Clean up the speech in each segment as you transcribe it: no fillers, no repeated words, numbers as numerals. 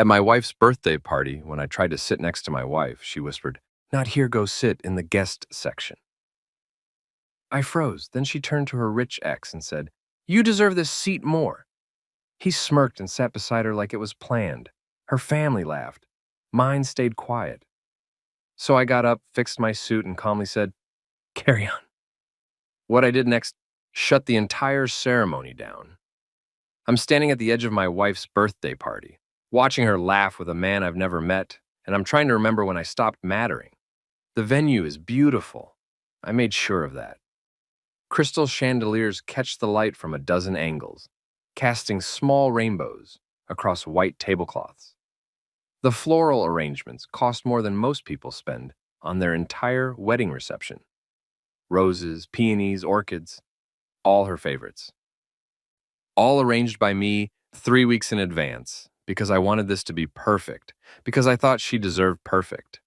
At my wife's birthday party, when I tried to sit next to my wife, she whispered, "Not here, go sit in the guest section." I froze. Then she turned to her rich ex and said, "You deserve this seat more." He smirked and sat beside her like it was planned. Her family laughed. Mine stayed quiet. So I got up, fixed my suit, and calmly said, "Carry on." What I did next shut the entire ceremony down. I'm standing at the edge of my wife's birthday party, watching her laugh with a man I've never met, and I'm trying to remember when I stopped mattering. The venue is beautiful. I made sure of that. Crystal chandeliers catch the light from a dozen angles, casting small rainbows across white tablecloths. The floral arrangements cost more than most people spend on their entire wedding reception. Roses, peonies, orchids, all her favorites. All arranged by me 3 weeks in advance because I wanted this to be perfect, because I thought she deserved perfect.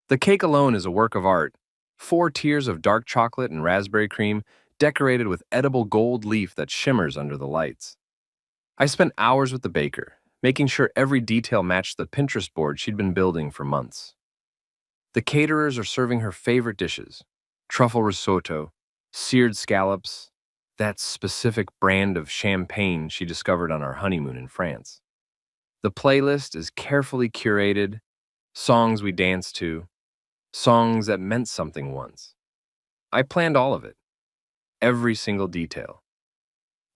The cake alone is a work of art. 4 tiers of dark chocolate and raspberry cream decorated with edible gold leaf that shimmers under the lights. I spent hours with the baker, making sure every detail matched the Pinterest board she'd been building for months. The caterers are serving her favorite dishes: truffle risotto, seared scallops, that specific brand of champagne she discovered on our honeymoon in France. The playlist is carefully curated, songs we danced to, songs that meant something once. I planned all of it, every single detail.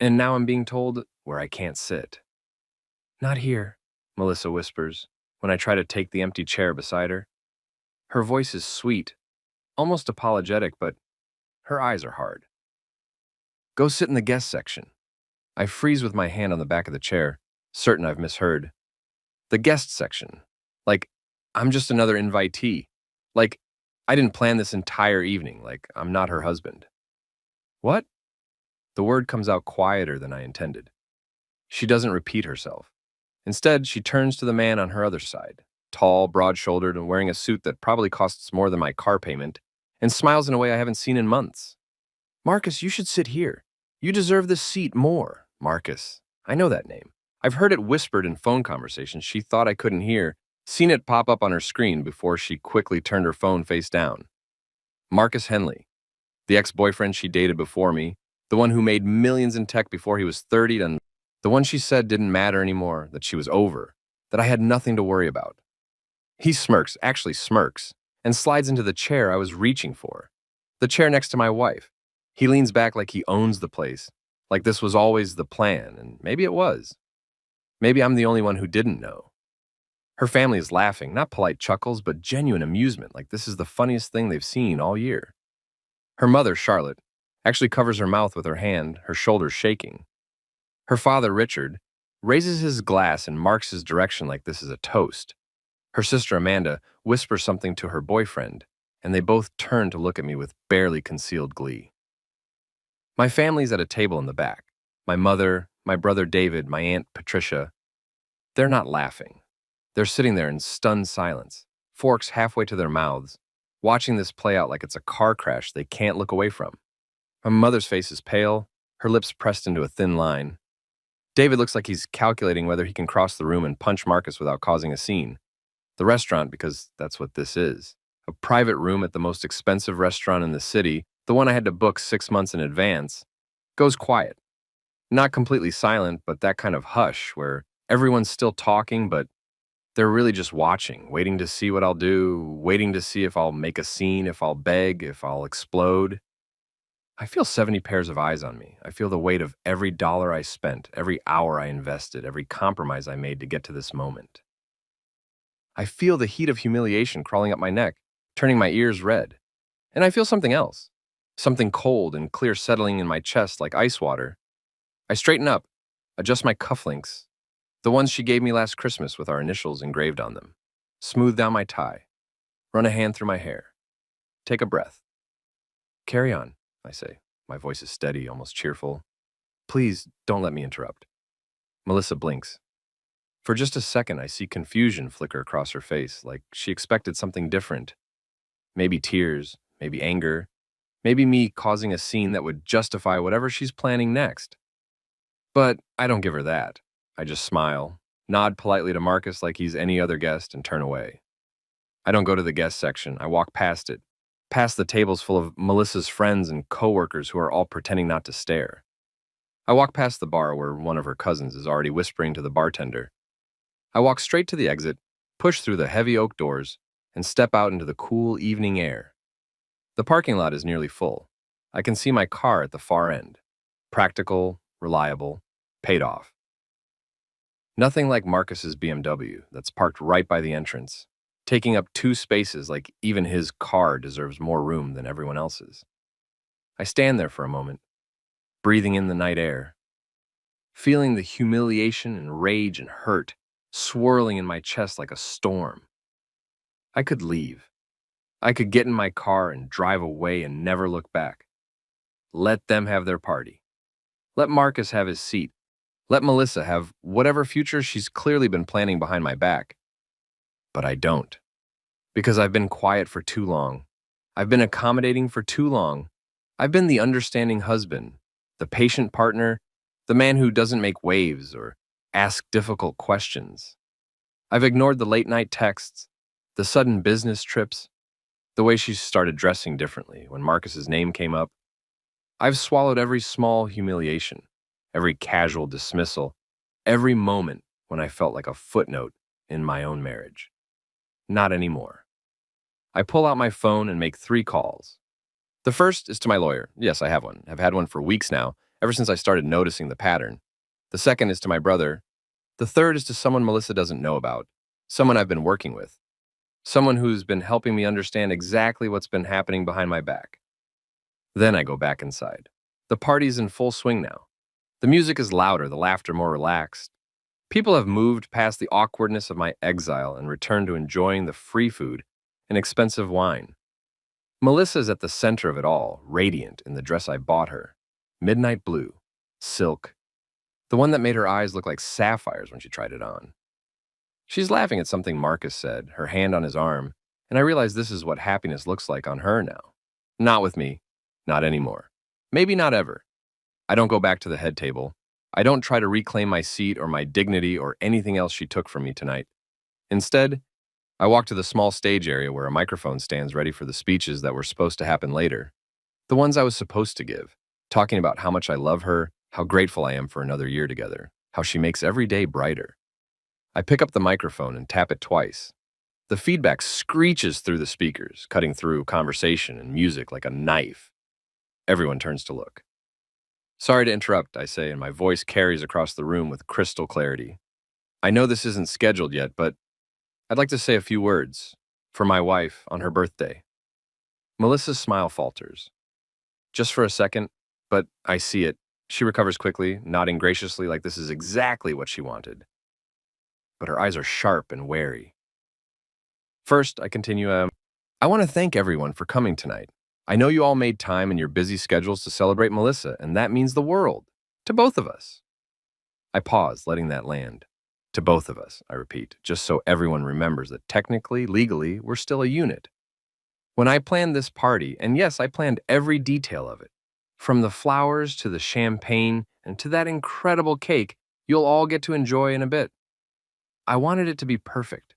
And now I'm being told where I can't sit. "Not here," Melissa whispers when I try to take the empty chair beside her. Her voice is sweet, almost apologetic, but her eyes are hard. "Go sit in the guest section." I freeze with my hand on the back of the chair, certain I've misheard. The guest section. Like, I'm just another invitee. Like, I didn't plan this entire evening. Like, I'm not her husband. "What?" The word comes out quieter than I intended. She doesn't repeat herself. Instead, she turns to the man on her other side, tall, broad-shouldered, and wearing a suit that probably costs more than my car payment, and smiles in a way I haven't seen in months. "Marcus, you should sit here. You deserve this seat more." Marcus. I know that name. I've heard it whispered in phone conversations she thought I couldn't hear, seen it pop up on her screen before she quickly turned her phone face down. Marcus Henley, the ex-boyfriend she dated before me, the one who made millions in tech before he was 30, and the one she said didn't matter anymore, that she was over, that I had nothing to worry about. He smirks, actually smirks, and slides into the chair I was reaching for, the chair next to my wife. He leans back like he owns the place, like this was always the plan, and maybe it was. Maybe I'm the only one who didn't know. Her family is laughing, not polite chuckles, but genuine amusement, like this is the funniest thing they've seen all year. Her mother, Charlotte, actually covers her mouth with her hand, her shoulders shaking. Her father, Richard, raises his glass and marks his direction like this is a toast. Her sister, Amanda, whispers something to her boyfriend, and they both turn to look at me with barely concealed glee. My family's at a table in the back. My mother, my brother David, my aunt Patricia. They're not laughing. They're sitting there in stunned silence, forks halfway to their mouths, watching this play out like it's a car crash they can't look away from. My mother's face is pale, her lips pressed into a thin line. David looks like he's calculating whether he can cross the room and punch Marcus without causing a scene. The restaurant, because that's what this is, a private room at the most expensive restaurant in the city, the one I had to book 6 months in advance, goes quiet. Not completely silent, but that kind of hush where everyone's still talking, but they're really just watching, waiting to see what I'll do, waiting to see if I'll make a scene, if I'll beg, if I'll explode. I feel 70 pairs of eyes on me. I feel the weight of every dollar I spent, every hour I invested, every compromise I made to get to this moment. I feel the heat of humiliation crawling up my neck, turning my ears red. And I feel something else, something cold and clear settling in my chest like ice water. I straighten up, adjust my cufflinks, the ones she gave me last Christmas with our initials engraved on them, smooth down my tie, run a hand through my hair, take a breath. "Carry on," I say. My voice is steady, almost cheerful. "Please, don't let me interrupt." Melissa blinks. For just a second, I see confusion flicker across her face, like she expected something different. Maybe tears, maybe anger, maybe me causing a scene that would justify whatever she's planning next. But I don't give her that. I just smile, nod politely to Marcus like he's any other guest, and turn away. I don't go to the guest section. I walk past it, past the tables full of Melissa's friends and coworkers who are all pretending not to stare. I walk past the bar where one of her cousins is already whispering to the bartender. I walk straight to the exit, push through the heavy oak doors, and step out into the cool evening air. The parking lot is nearly full. I can see my car at the far end. Practical, reliable, paid off. Nothing like Marcus's BMW that's parked right by the entrance, taking up 2 spaces like even his car deserves more room than everyone else's. I stand there for a moment, breathing in the night air, feeling the humiliation and rage and hurt swirling in my chest like a storm. I could leave. I could get in my car and drive away and never look back. Let them have their party. Let Marcus have his seat. Let Melissa have whatever future she's clearly been planning behind my back. But I don't. Because I've been quiet for too long. I've been accommodating for too long. I've been the understanding husband, the patient partner, the man who doesn't make waves or ask difficult questions. I've ignored the late-night texts, the sudden business trips, the way she started dressing differently when Marcus's name came up. I've swallowed every small humiliation, every casual dismissal, every moment when I felt like a footnote in my own marriage. Not anymore. I pull out my phone and make 3 calls. The first is to my lawyer. Yes, I have one. I've had one for weeks now, ever since I started noticing the pattern. The second is to my brother. The third is to someone Melissa doesn't know about, someone I've been working with, someone who's been helping me understand exactly what's been happening behind my back. Then I go back inside. The party's in full swing now. The music is louder, the laughter more relaxed. People have moved past the awkwardness of my exile and returned to enjoying the free food and expensive wine. Melissa's at the center of it all, radiant in the dress I bought her. Midnight blue, silk, the one that made her eyes look like sapphires when she tried it on. She's laughing at something Marcus said, her hand on his arm, and I realize this is what happiness looks like on her now. Not with me. Not anymore. Maybe not ever. I don't go back to the head table. I don't try to reclaim my seat or my dignity or anything else she took from me tonight. Instead, I walk to the small stage area where a microphone stands ready for the speeches that were supposed to happen later. The ones I was supposed to give, talking about how much I love her, how grateful I am for another year together, how she makes every day brighter. I pick up the microphone and tap it twice. The feedback screeches through the speakers, cutting through conversation and music like a knife. Everyone turns to look. Sorry to interrupt, I say, and my voice carries across the room with crystal clarity. I know this isn't scheduled yet, but I'd like to say a few words for my wife on her birthday. Melissa's smile falters. Just for a second, but I see it. She recovers quickly, nodding graciously like this is exactly what she wanted. But her eyes are sharp and wary. First, I continue, I want to thank everyone for coming tonight. I know you all made time in your busy schedules to celebrate Melissa, and that means the world. To both of us. I pause, letting that land. To both of us, I repeat, just so everyone remembers that technically, legally, we're still a unit. When I planned this party, and yes, I planned every detail of it, from the flowers to the champagne and to that incredible cake you'll all get to enjoy in a bit, I wanted it to be perfect.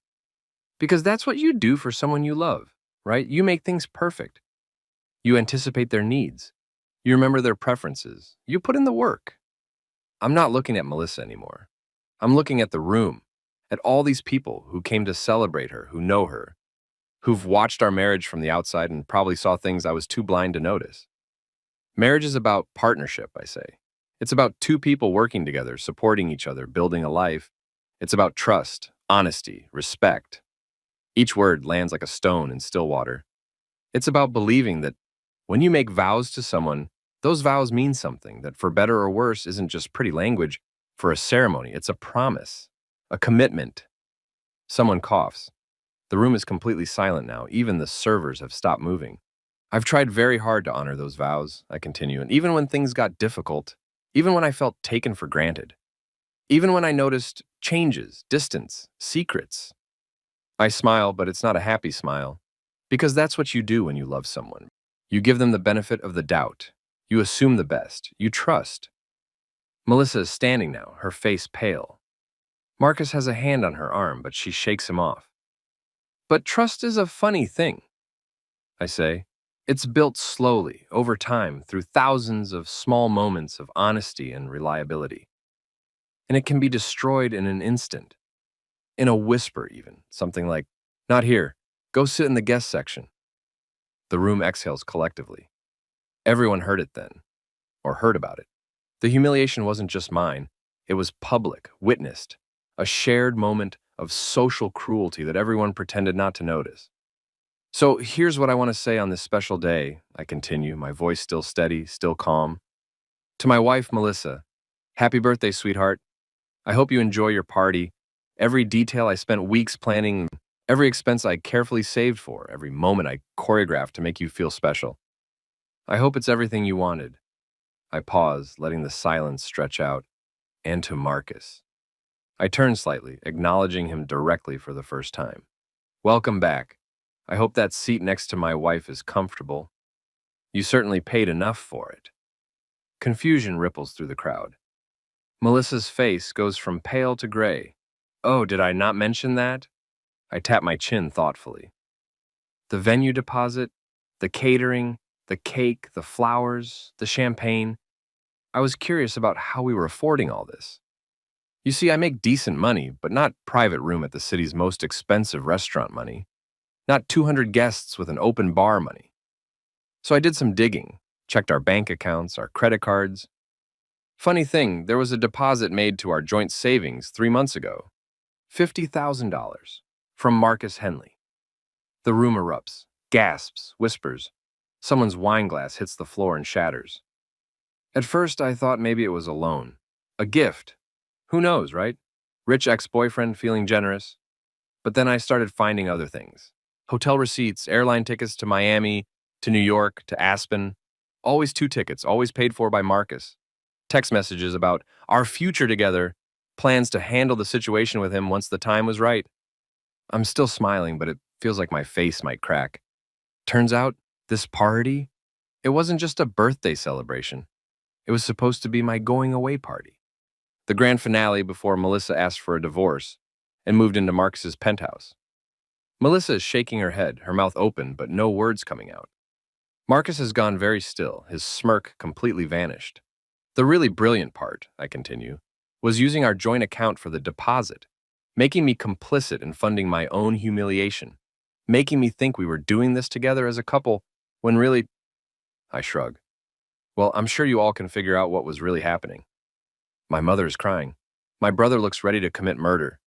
Because that's what you do for someone you love, right? You make things perfect. You anticipate their needs. You remember their preferences. You put in the work. I'm not looking at Melissa anymore. I'm looking at the room, at all these people who came to celebrate her, who know her, who've watched our marriage from the outside and probably saw things I was too blind to notice. Marriage is about partnership, I say. It's about 2 people working together, supporting each other, building a life. It's about trust, honesty, respect. Each word lands like a stone in still water. It's about believing that when you make vows to someone, those vows mean something, that for better or worse isn't just pretty language for a ceremony. It's a promise, a commitment. Someone coughs. The room is completely silent now. Even the servers have stopped moving. I've tried very hard to honor those vows, I continue, and even when things got difficult, even when I felt taken for granted, even when I noticed changes, distance, secrets, I smile, but it's not a happy smile, because that's what you do when you love someone. You give them the benefit of the doubt. You assume the best. You trust. Melissa is standing now, her face pale. Marcus has a hand on her arm, but she shakes him off. But trust is a funny thing, I say. It's built slowly, over time, through thousands of small moments of honesty and reliability. And it can be destroyed in an instant, in a whisper even, something like, "Not here, go sit in the guest section." The room exhales collectively. Everyone heard it then, or heard about it. The humiliation wasn't just mine, it was public, witnessed, a shared moment of social cruelty that everyone pretended not to notice. So here's what I want to say on this special day, I continue, my voice still steady, still calm. To my wife, Melissa, happy birthday, sweetheart. I hope you enjoy your party. Every detail I spent weeks planning, every expense I carefully saved for, every moment I choreographed to make you feel special. I hope it's everything you wanted. I pause, letting the silence stretch out. And to Marcus. I turn slightly, acknowledging him directly for the first time. Welcome back. I hope that seat next to my wife is comfortable. You certainly paid enough for it. Confusion ripples through the crowd. Melissa's face goes from pale to gray. Oh, did I not mention that? I tap my chin thoughtfully. The venue deposit, the catering, the cake, the flowers, the champagne. I was curious about how we were affording all this. You see, I make decent money, but not private room at the city's most expensive restaurant money. Not 200 guests with an open bar money. So I did some digging, checked our bank accounts, our credit cards. Funny thing, there was a deposit made to our joint savings 3 months ago. $50,000 from Marcus Henley. The room erupts, gasps, whispers. Someone's wine glass hits the floor and shatters. At first, I thought maybe it was a loan. A gift. Who knows, right? Rich ex-boyfriend feeling generous. But then I started finding other things. Hotel receipts, airline tickets to Miami, to New York, to Aspen. Always 2 tickets, always paid for by Marcus. Text messages about our future together, plans to handle the situation with him once the time was right. I'm still smiling, but it feels like my face might crack. Turns out, this party, it wasn't just a birthday celebration. It was supposed to be my going away party. The grand finale before Melissa asked for a divorce and moved into Marcus's penthouse. Melissa is shaking her head, her mouth open, but no words coming out. Marcus has gone very still, his smirk completely vanished. The really brilliant part, I continue, was using our joint account for the deposit, making me complicit in funding my own humiliation, making me think we were doing this together as a couple, when really, I shrug. Well, I'm sure you all can figure out what was really happening. My mother is crying. My brother looks ready to commit murder.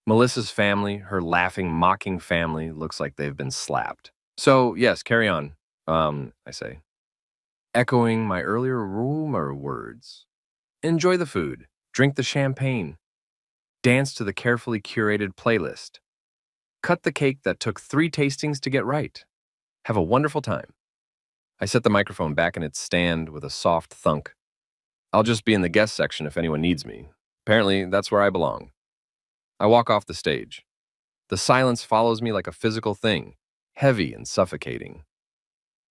Melissa's family, her laughing, mocking family, looks like they've been slapped. So, yes, carry on, I say, echoing my earlier rumor words. Enjoy the food, drink the champagne, dance to the carefully curated playlist, cut the cake that took 3 tastings to get right. Have a wonderful time. I set the microphone back in its stand with a soft thunk. I'll just be in the guest section if anyone needs me. Apparently, that's where I belong. I walk off the stage. The silence follows me like a physical thing, heavy and suffocating.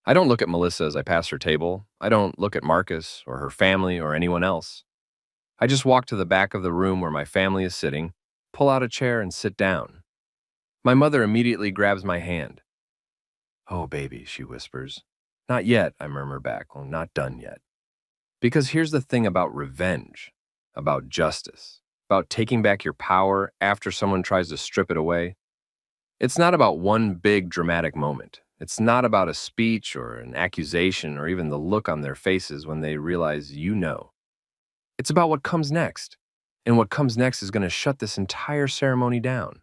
I don't look at Melissa as I pass her table. I don't look at Marcus or her family or anyone else. I just walk to the back of the room where my family is sitting, pull out a chair and sit down. My mother immediately grabs my hand. "Oh, baby," she whispers. "Not yet," I murmur back. "Well, not done yet." Because here's the thing about revenge, about justice, about taking back your power after someone tries to strip it away. It's not about one big dramatic moment. It's not about a speech or an accusation or even the look on their faces when they realize you know. It's about what comes next, and what comes next is going to shut this entire ceremony down.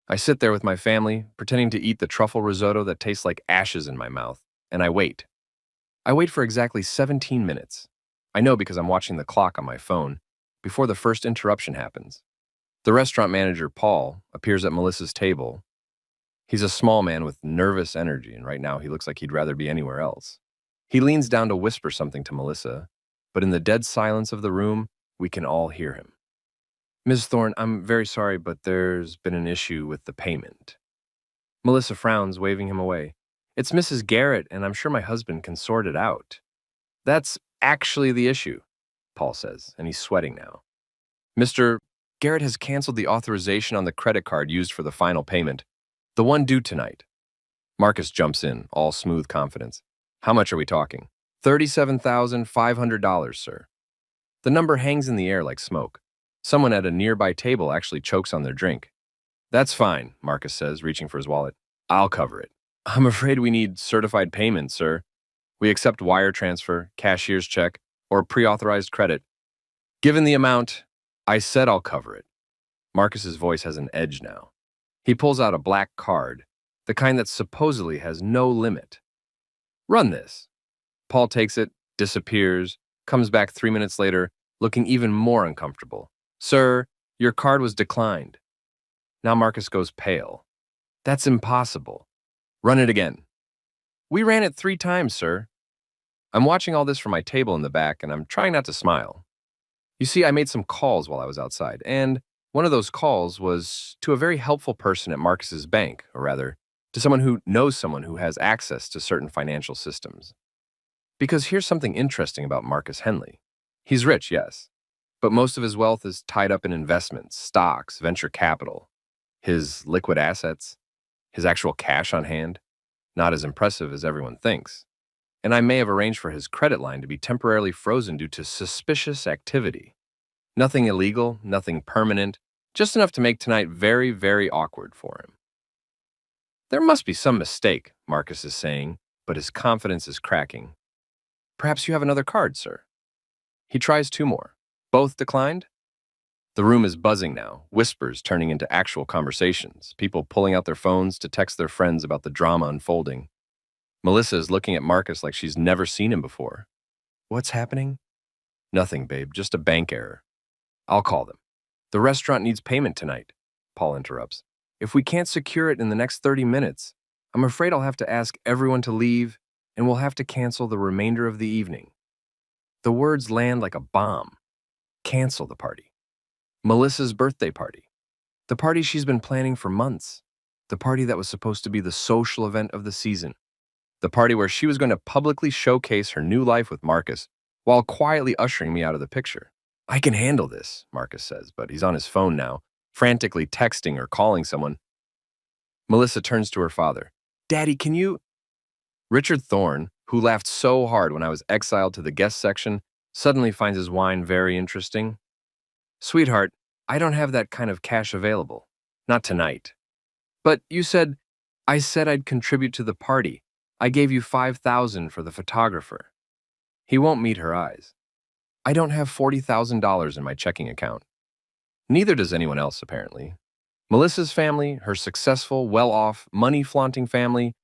I sit there with my family, pretending to eat the truffle risotto that tastes like ashes in my mouth, and I wait. I wait for exactly 17 minutes. I know because I'm watching the clock on my phone, before the first interruption happens. The restaurant manager, Paul, appears at Melissa's table. He's a small man with nervous energy, and right now he looks like he'd rather be anywhere else. He leans down to whisper something to Melissa, but in the dead silence of the room, we can all hear him. "Ms. Thorne, I'm very sorry, but there's been an issue with the payment." Melissa frowns, waving him away. "It's Mrs. Garrett, and I'm sure my husband can sort it out." "That's actually the issue," Paul says, and he's sweating now. "Mr. Garrett has canceled the authorization on the credit card used for the final payment, the one due tonight. Marcus jumps in, all smooth confidence. How much are we talking? $37,500, sir. The number hangs in the air like smoke. Someone at a nearby table actually chokes on their drink. That's fine, Marcus says, reaching for his wallet. I'll cover it. I'm afraid we need certified payment, sir. We accept wire transfer, cashier's check, or pre-authorized credit. Given the amount, I said I'll cover it. Marcus's voice has an edge now. He pulls out a black card, the kind that supposedly has no limit. Run this. Paul takes it, disappears, comes back 3 minutes later, looking even more uncomfortable. Sir, your card was declined. Now Marcus goes pale. That's impossible. Run it again. We ran it 3 times, sir. I'm watching all this from my table in the back, and I'm trying not to smile. You see, I made some calls while I was outside, and one of those calls was to a very helpful person at Marcus's bank, or rather, to someone who knows someone who has access to certain financial systems. Because here's something interesting about Marcus Henley. He's rich, yes, but most of his wealth is tied up in investments, stocks, venture capital. His liquid assets, his actual cash on hand, not as impressive as everyone thinks. And I may have arranged for his credit line to be temporarily frozen due to suspicious activity. Nothing illegal, nothing permanent, just enough to make tonight very, very awkward for him. There must be some mistake, Marcus is saying, but his confidence is cracking. Perhaps you have another card, sir. He tries 2 more. Both declined? The room is buzzing now, whispers turning into actual conversations, people pulling out their phones to text their friends about the drama unfolding. Melissa is looking at Marcus like she's never seen him before. What's happening? Nothing, babe, just a bank error. I'll call them. The restaurant needs payment tonight, Paul interrupts. If we can't secure it in the next 30 minutes, I'm afraid I'll have to ask everyone to leave, and we'll have to cancel the remainder of the evening. The words land like a bomb. Cancel the party. Melissa's birthday party. The party she's been planning for months. The party that was supposed to be the social event of the season. The party where she was going to publicly showcase her new life with Marcus while quietly ushering me out of the picture. I can handle this, Marcus says, but he's on his phone now, frantically texting or calling someone. Melissa turns to her father. Daddy, can you... Richard Thorne, who laughed so hard when I was exiled to the guest section, suddenly finds his wine very interesting. Sweetheart, I don't have that kind of cash available. Not tonight. But you said... I said I'd contribute to the party. I gave you $5,000 for the photographer. He won't meet her eyes. I don't have $40,000 in my checking account. Neither does anyone else, apparently. Melissa's family, her successful, well-off, money-flaunting family,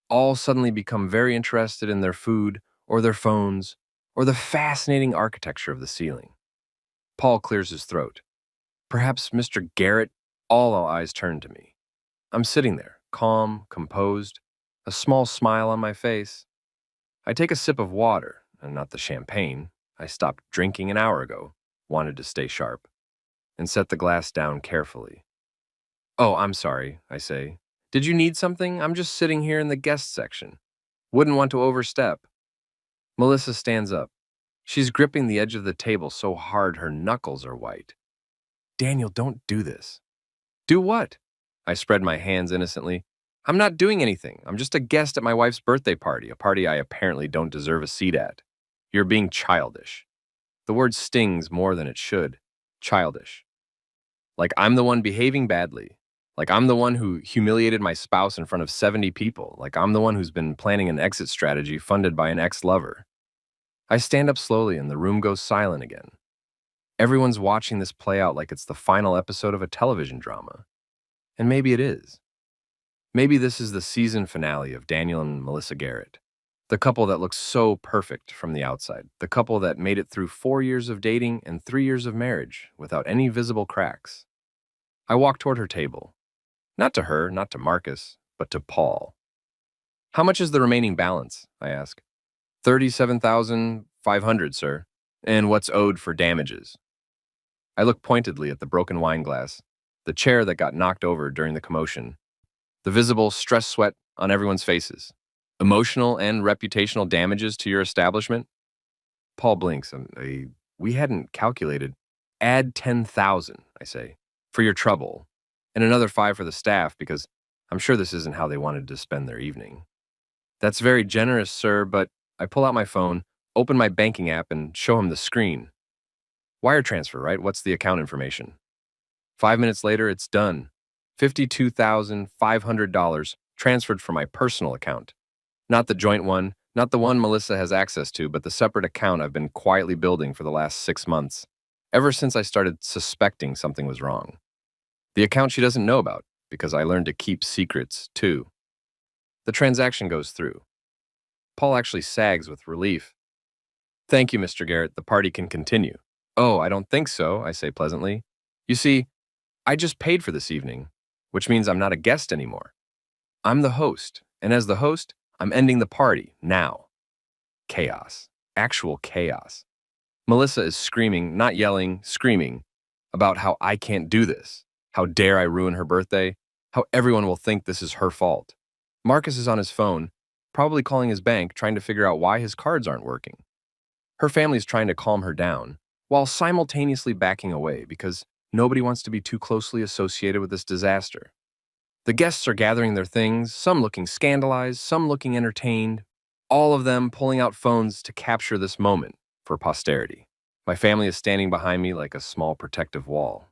all suddenly become very interested in their food, or their phones, or the fascinating architecture of the ceiling. Paul clears his throat. Perhaps Mr. Garrett. All eyes turn to me. I'm sitting there, calm, composed, a small smile on my face. I take a sip of water, and not the champagne. I stopped drinking an hour ago, wanted to stay sharp, and set the glass down carefully. Oh, I'm sorry, I say. Did you need something? I'm just sitting here in the guest section. Wouldn't want to overstep. Melissa stands up. She's gripping the edge of the table so hard her knuckles are white. Daniel, don't do this. Do what? I spread my hands innocently. I'm not doing anything. I'm just a guest at my wife's birthday party, a party I apparently don't deserve a seat at. You're being childish. The word stings more than it should. Childish. Like I'm the one behaving badly. Like I'm the one who humiliated my spouse in front of 70 people. Like I'm the one who's been planning an exit strategy funded by an ex-lover. I stand up slowly and the room goes silent again. Everyone's watching this play out like it's the final episode of a television drama. And maybe it is. Maybe this is the season finale of Daniel and Melissa Garrett. The couple that looks so perfect from the outside. The couple that made it through 4 years of dating and 3 years of marriage without any visible cracks. I walk toward her table. Not to her, not to Marcus, but to Paul. How much is the remaining balance? I ask. $37,500, sir. And what's owed for damages? I look pointedly at the broken wine glass, the chair that got knocked over during the commotion, the visible stress sweat on everyone's faces. Emotional and reputational damages to your establishment? Paul blinks. We hadn't calculated. Add 10,000, I say, for your trouble, and another 5 for the staff because I'm sure this isn't how they wanted to spend their evening. That's very generous, sir, but I pull out my phone, open my banking app, and show him the screen. Wire transfer, right? What's the account information? 5 minutes later, it's done. $52,500 transferred from my personal account. Not the joint one, not the one Melissa has access to, but the separate account I've been quietly building for the last 6 months, ever since I started suspecting something was wrong. The account she doesn't know about, because I learned to keep secrets, too. The transaction goes through. Paul actually sags with relief. Thank you, Mr. Garrett. The party can continue. Oh, I don't think so, I say pleasantly. You see, I just paid for this evening, which means I'm not a guest anymore. I'm the host, and as the host, I'm ending the party, now. Chaos. Actual chaos. Melissa is screaming, not yelling, screaming, about how I can't do this, how dare I ruin her birthday, how everyone will think this is her fault. Marcus is on his phone, probably calling his bank, trying to figure out why his cards aren't working. Her family's trying to calm her down, while simultaneously backing away because nobody wants to be too closely associated with this disaster. The guests are gathering their things, some looking scandalized, some looking entertained, all of them pulling out phones to capture this moment for posterity. My family is standing behind me like a small protective wall.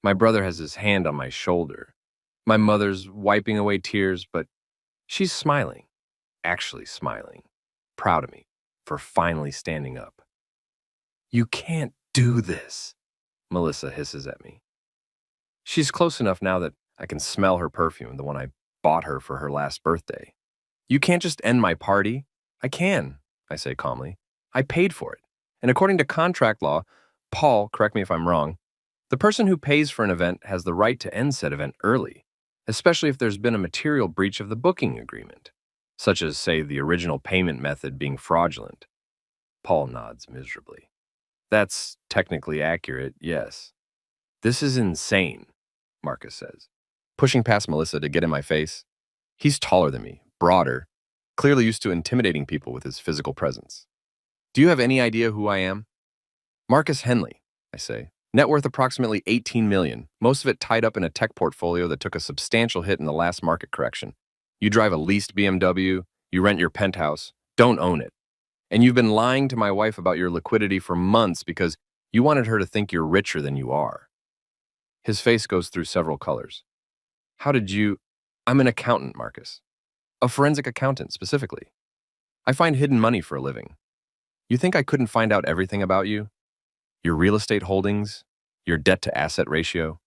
My brother has his hand on my shoulder. My mother's wiping away tears, but she's smiling, actually smiling, proud of me for finally standing up. You can't do this, Melissa hisses at me. She's close enough now that I can smell her perfume, the one I bought her for her last birthday. You can't just end my party. I can, I say calmly. I paid for it. And according to contract law, Paul, correct me if I'm wrong, the person who pays for an event has the right to end said event early, especially if there's been a material breach of the booking agreement, such as, say, the original payment method being fraudulent. Paul nods miserably. That's technically accurate, yes. This is insane, Marcus says, pushing past Melissa to get in my face. He's taller than me, broader, clearly used to intimidating people with his physical presence. Do you have any idea who I am? Marcus Henley, I say. Net worth approximately $18 million, most of it tied up in a tech portfolio that took a substantial hit in the last market correction. You drive a leased BMW, you rent your penthouse, don't own it. And you've been lying to my wife about your liquidity for months because you wanted her to think you're richer than you are. His face goes through several colors. How did you... I'm an accountant, Marcus. A forensic accountant, specifically. I find hidden money for a living. You think I couldn't find out everything about you? Your real estate holdings? Your debt-to-asset ratio?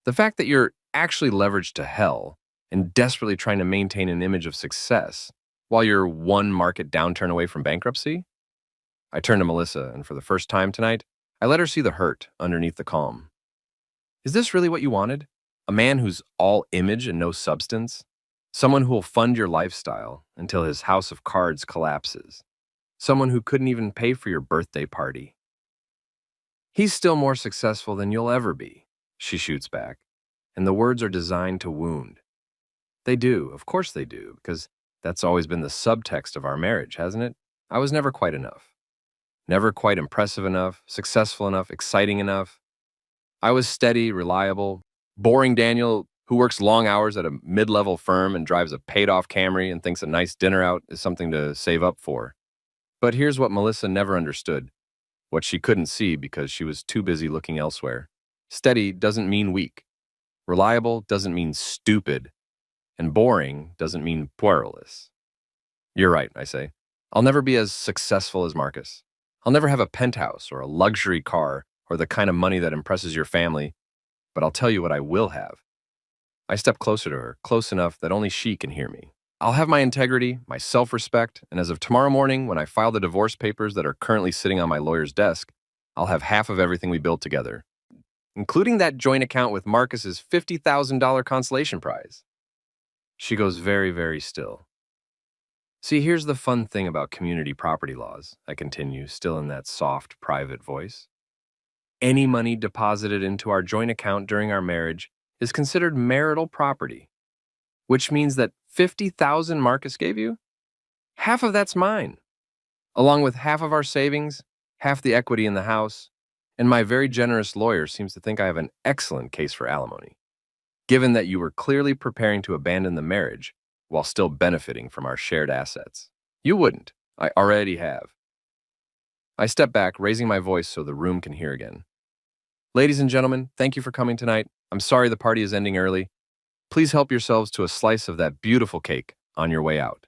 The fact that you're actually leveraged to hell and desperately trying to maintain an image of success while you're one market downturn away from bankruptcy? I turn to Melissa, and for the first time tonight, I let her see the hurt underneath the calm. Is this really what you wanted? A man who's all image and no substance? Someone who will fund your lifestyle until his house of cards collapses? Someone who couldn't even pay for your birthday party? He's still more successful than you'll ever be, she shoots back, and the words are designed to wound. They do, of course they do, because that's always been the subtext of our marriage, hasn't it? I was never quite enough. Never quite impressive enough, successful enough, exciting enough. I was steady, reliable, boring Daniel who works long hours at a mid-level firm and drives a paid-off Camry and thinks a nice dinner out is something to save up for. But here's what Melissa never understood, what she couldn't see because she was too busy looking elsewhere. Steady doesn't mean weak. Reliable doesn't mean stupid. And boring doesn't mean puerilous. You're right, I say. I'll never be as successful as Marcus. I'll never have a penthouse or a luxury car or the kind of money that impresses your family, but I'll tell you what I will have. I step closer to her, close enough that only she can hear me. I'll have my integrity, my self-respect, and as of tomorrow morning, when I file the divorce papers that are currently sitting on my lawyer's desk, I'll have half of everything we built together, including that joint account with Marcus's $50,000 consolation prize. She goes very, very still. See, here's the fun thing about community property laws, I continue, still in that soft, private voice. Any money deposited into our joint account during our marriage is considered marital property, which means that $50,000 Marcus gave you, half of that's mine, along with half of our savings, half the equity in the house, And my very generous lawyer seems to think I have an excellent case for alimony, given that you were clearly preparing to abandon the marriage while still benefiting from our shared assets. You wouldn't. I already have. I step back, raising my voice so the room can hear again. Ladies and gentlemen, thank you for coming tonight. I'm sorry the party is ending early. Please help yourselves to a slice of that beautiful cake on your way out.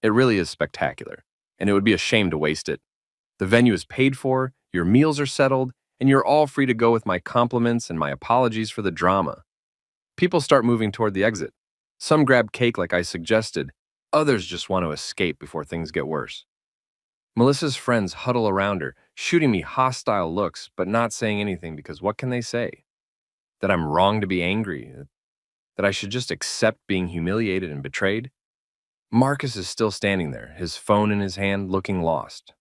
It really is spectacular, and it would be a shame to waste it. The venue is paid for, your meals are settled, and you're all free to go with my compliments and my apologies for the drama. People start moving toward the exit. Some grab cake like I suggested. Others just want to escape before things get worse. Melissa's friends huddle around her, shooting me hostile looks, but not saying anything because what can they say? That I'm wrong to be angry? That I should just accept being humiliated and betrayed? Marcus is still standing there, his phone in his hand, looking lost.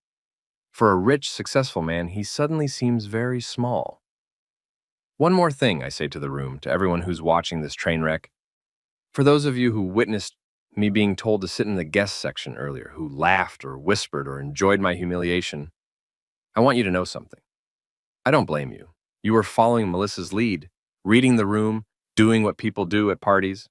For a rich, successful man, he suddenly seems very small. One more thing, I say to the room, to everyone who's watching this train wreck. For those of you who witnessed me being told to sit in the guest section earlier, who laughed or whispered or enjoyed my humiliation, I want you to know something. I don't blame you. You were following Melissa's lead, reading the room, doing what people do at parties.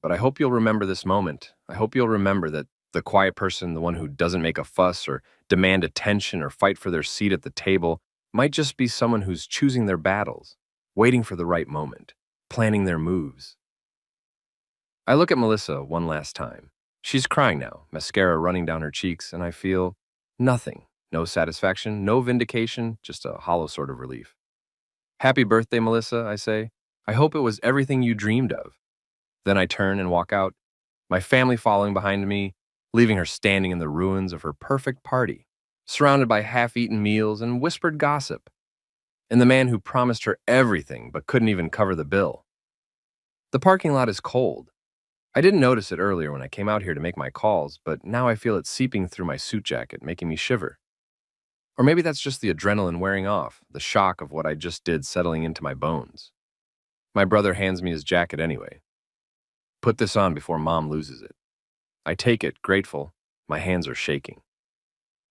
But I hope you'll remember this moment. I hope you'll remember that the quiet person, the one who doesn't make a fuss or demand attention or fight for their seat at the table, might just be someone who's choosing their battles, waiting for the right moment, planning their moves. I look at Melissa one last time. She's crying now, mascara running down her cheeks, and I feel nothing. No satisfaction, no vindication, just a hollow sort of relief. Happy birthday, Melissa, I say. I hope it was everything you dreamed of. Then I turn and walk out, my family following behind me, leaving her standing in the ruins of her perfect party, surrounded by half-eaten meals and whispered gossip, and the man who promised her everything but couldn't even cover the bill. The parking lot is cold. I didn't notice it earlier when I came out here to make my calls, but now I feel it seeping through my suit jacket, making me shiver. Or maybe that's just the adrenaline wearing off, the shock of what I just did settling into my bones. My brother hands me his jacket anyway. Put this on before Mom loses it. I take it, grateful. My hands are shaking.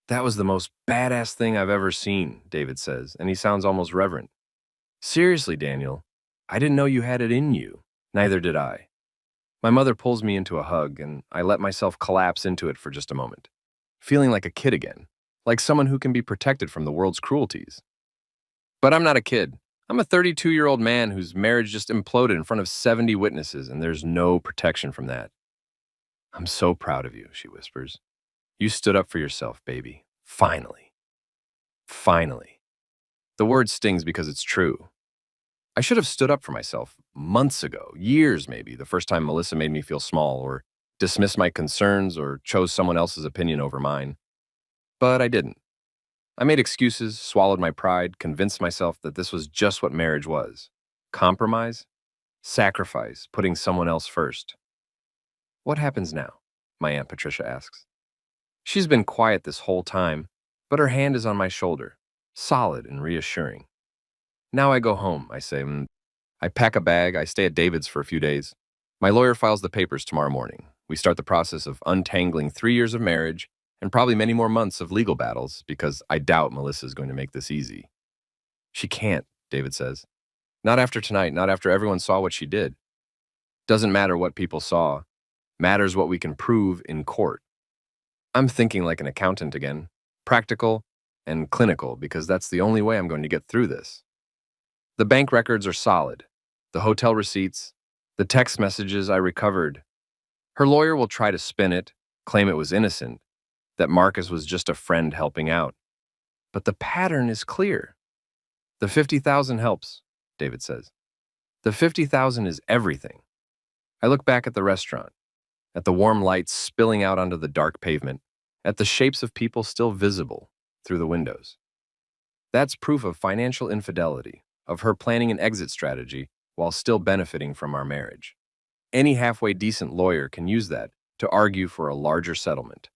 That was the most badass thing I've ever seen, David says, and he sounds almost reverent. Seriously, Daniel, I didn't know you had it in you. Neither did I. My mother pulls me into a hug, and I let myself collapse into it for just a moment, feeling like a kid again, like someone who can be protected from the world's cruelties. But I'm not a kid. I'm a 32-year-old man whose marriage just imploded in front of 70 witnesses, and there's no protection from that. I'm so proud of you, she whispers. You stood up for yourself, baby. Finally. Finally. The word stings because it's true. I should have stood up for myself months ago, years maybe, the first time Melissa made me feel small or dismissed my concerns or chose someone else's opinion over mine. But I didn't. I made excuses, swallowed my pride, convinced myself that this was just what marriage was. Compromise, sacrifice, putting someone else first. What happens now? My Aunt Patricia asks. She's been quiet this whole time, but her hand is on my shoulder, solid and reassuring. Now I go home, I say. I pack a bag, I stay at David's for a few days. My lawyer files the papers tomorrow morning. We start the process of untangling 3 years of marriage and probably many more months of legal battles because I doubt Melissa's going to make this easy. She can't, David says. Not after tonight, not after everyone saw what she did. Doesn't matter what people saw. Matters what we can prove in court. I'm thinking like an accountant again, practical and clinical because that's the only way I'm going to get through this. The bank records are solid. The hotel receipts, the text messages I recovered. Her lawyer will try to spin it, claim it was innocent, that Marcus was just a friend helping out. But the pattern is clear. The 50,000 helps, David says. The 50,000 is everything. I look back at the restaurant, at the warm lights spilling out onto the dark pavement, at the shapes of people still visible through the windows. That's proof of financial infidelity, of her planning an exit strategy while still benefiting from our marriage. Any halfway decent lawyer can use that to argue for a larger settlement.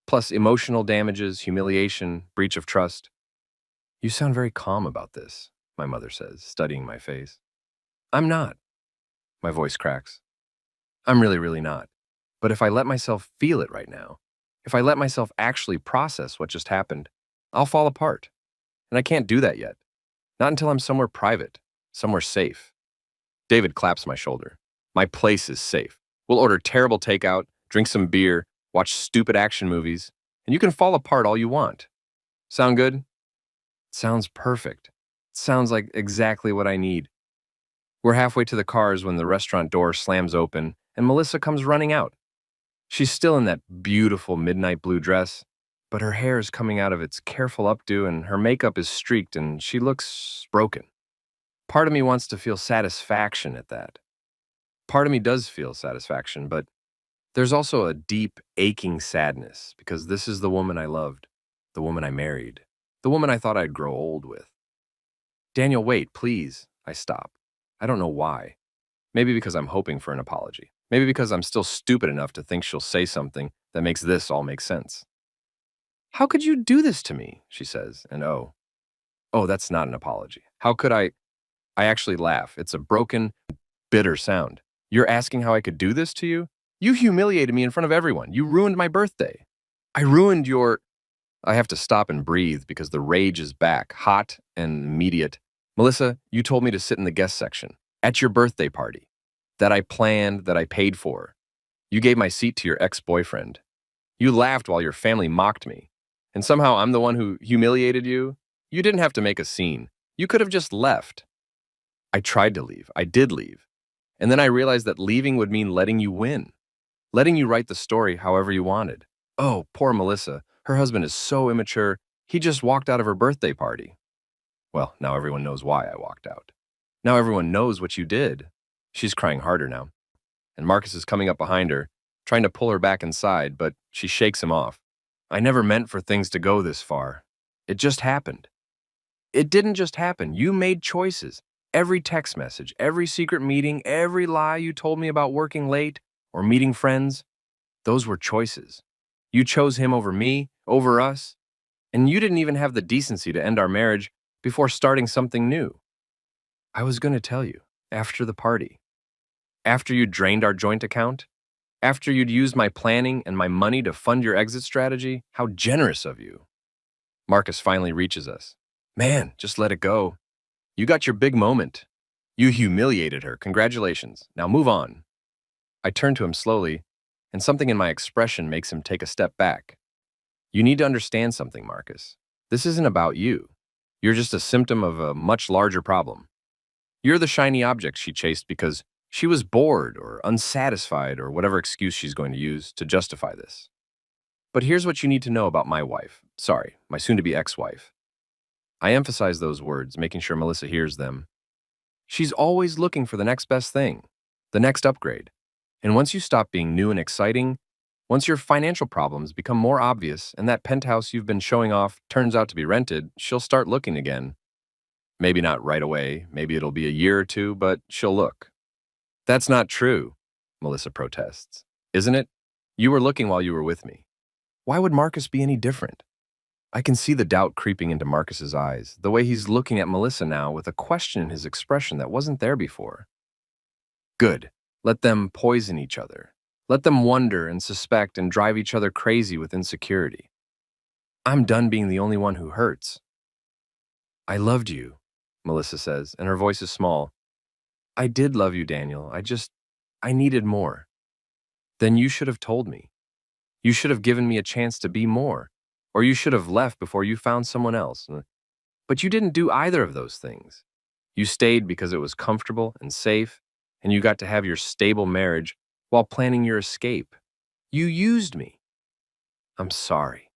Plus emotional damages, humiliation, breach of trust. You sound very calm about this, my mother says, studying my face. I'm not. My voice cracks. I'm really not. But if I let myself feel it right now, if I let myself actually process what just happened, I'll fall apart. And I can't do that yet. Not until I'm somewhere private, somewhere safe. David claps my shoulder. My place is safe. We'll order terrible takeout, drink some beer, watch stupid action movies, and you can fall apart all you want. Sound good? Sounds perfect. Sounds like exactly what I need. We're halfway to the cars when the restaurant door slams open and Melissa comes running out. She's still in that beautiful midnight blue dress, but her hair is coming out of its careful updo and her makeup is streaked and she looks broken. Part of me wants to feel satisfaction at that. Part of me does feel satisfaction, but there's also a deep, aching sadness because this is the woman I loved, the woman I married, the woman I thought I'd grow old with. Daniel, wait, please. I stop. I don't know why. Maybe because I'm hoping for an apology. Maybe because I'm still stupid enough to think she'll say something that makes this all make sense. How could you do this to me? She says, and oh, that's not an apology. How could I? I actually laugh. It's a broken, bitter sound. You're asking how I could do this to you? You humiliated me in front of everyone. You ruined my birthday. I ruined your... I have to stop and breathe because the rage is back, hot and immediate. Melissa, you told me to sit in the guest section at your birthday party that I planned, that I paid for. You gave my seat to your ex-boyfriend. You laughed while your family mocked me. And somehow I'm the one who humiliated you? You didn't have to make a scene. You could have just left. I tried to leave. I did leave. And then I realized that leaving would mean letting you win. Letting you write the story however you wanted. Oh, poor Melissa. Her husband is so immature. He just walked out of her birthday party. Well, now everyone knows why I walked out. Now everyone knows what you did. She's crying harder now. And Marcus is coming up behind her, trying to pull her back inside, but she shakes him off. I never meant for things to go this far. It just happened. It didn't just happen. You made choices. Every text message, every secret meeting, every lie you told me about working late or meeting friends, those were choices. You chose him over me, over us, and you didn't even have the decency to end our marriage before starting something new. I was going to tell you, after the party. After you drained our joint account, after you'd used my planning and my money to fund your exit strategy, how generous of you. Marcus finally reaches us. Man, just let it go. You got your big moment. You humiliated her. Congratulations. Now move on. I turn to him slowly, and something in my expression makes him take a step back. You need to understand something, Marcus. This isn't about you. You're just a symptom of a much larger problem. You're the shiny object she chased because she was bored or unsatisfied or whatever excuse she's going to use to justify this. But here's what you need to know about my wife. Sorry, my soon-to-be ex-wife. I emphasize those words, making sure Melissa hears them. She's always looking for the next best thing, the next upgrade. And once you stop being new and exciting, once your financial problems become more obvious and that penthouse you've been showing off turns out to be rented, she'll start looking again. Maybe not right away, maybe it'll be a year or two, but she'll look. That's not true, Melissa protests. Isn't it? You were looking while you were with me. Why would Marcus be any different? I can see the doubt creeping into Marcus's eyes, the way he's looking at Melissa now with a question in his expression that wasn't there before. Good. Let them poison each other. Let them wonder and suspect and drive each other crazy with insecurity. I'm done being the only one who hurts. I loved you, Melissa says, and her voice is small. I did love you, Daniel. I needed more. Then you should have told me. You should have given me a chance to be more. Or you should have left before you found someone else. But you didn't do either of those things. You stayed because it was comfortable and safe, and you got to have your stable marriage while planning your escape. You used me. I'm sorry.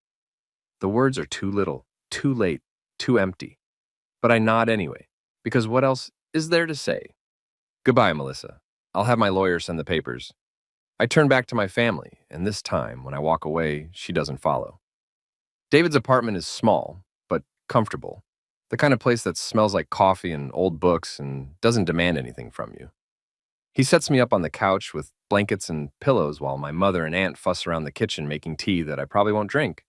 The words are too little, too late, too empty. But I nod anyway, because what else is there to say? Goodbye, Melissa. I'll have my lawyer send the papers. I turn back to my family, and this time, when I walk away, she doesn't follow. David's apartment is small, but comfortable. The kind of place that smells like coffee and old books and doesn't demand anything from you. He sets me up on the couch with blankets and pillows while my mother and aunt fuss around the kitchen making tea that I probably won't drink.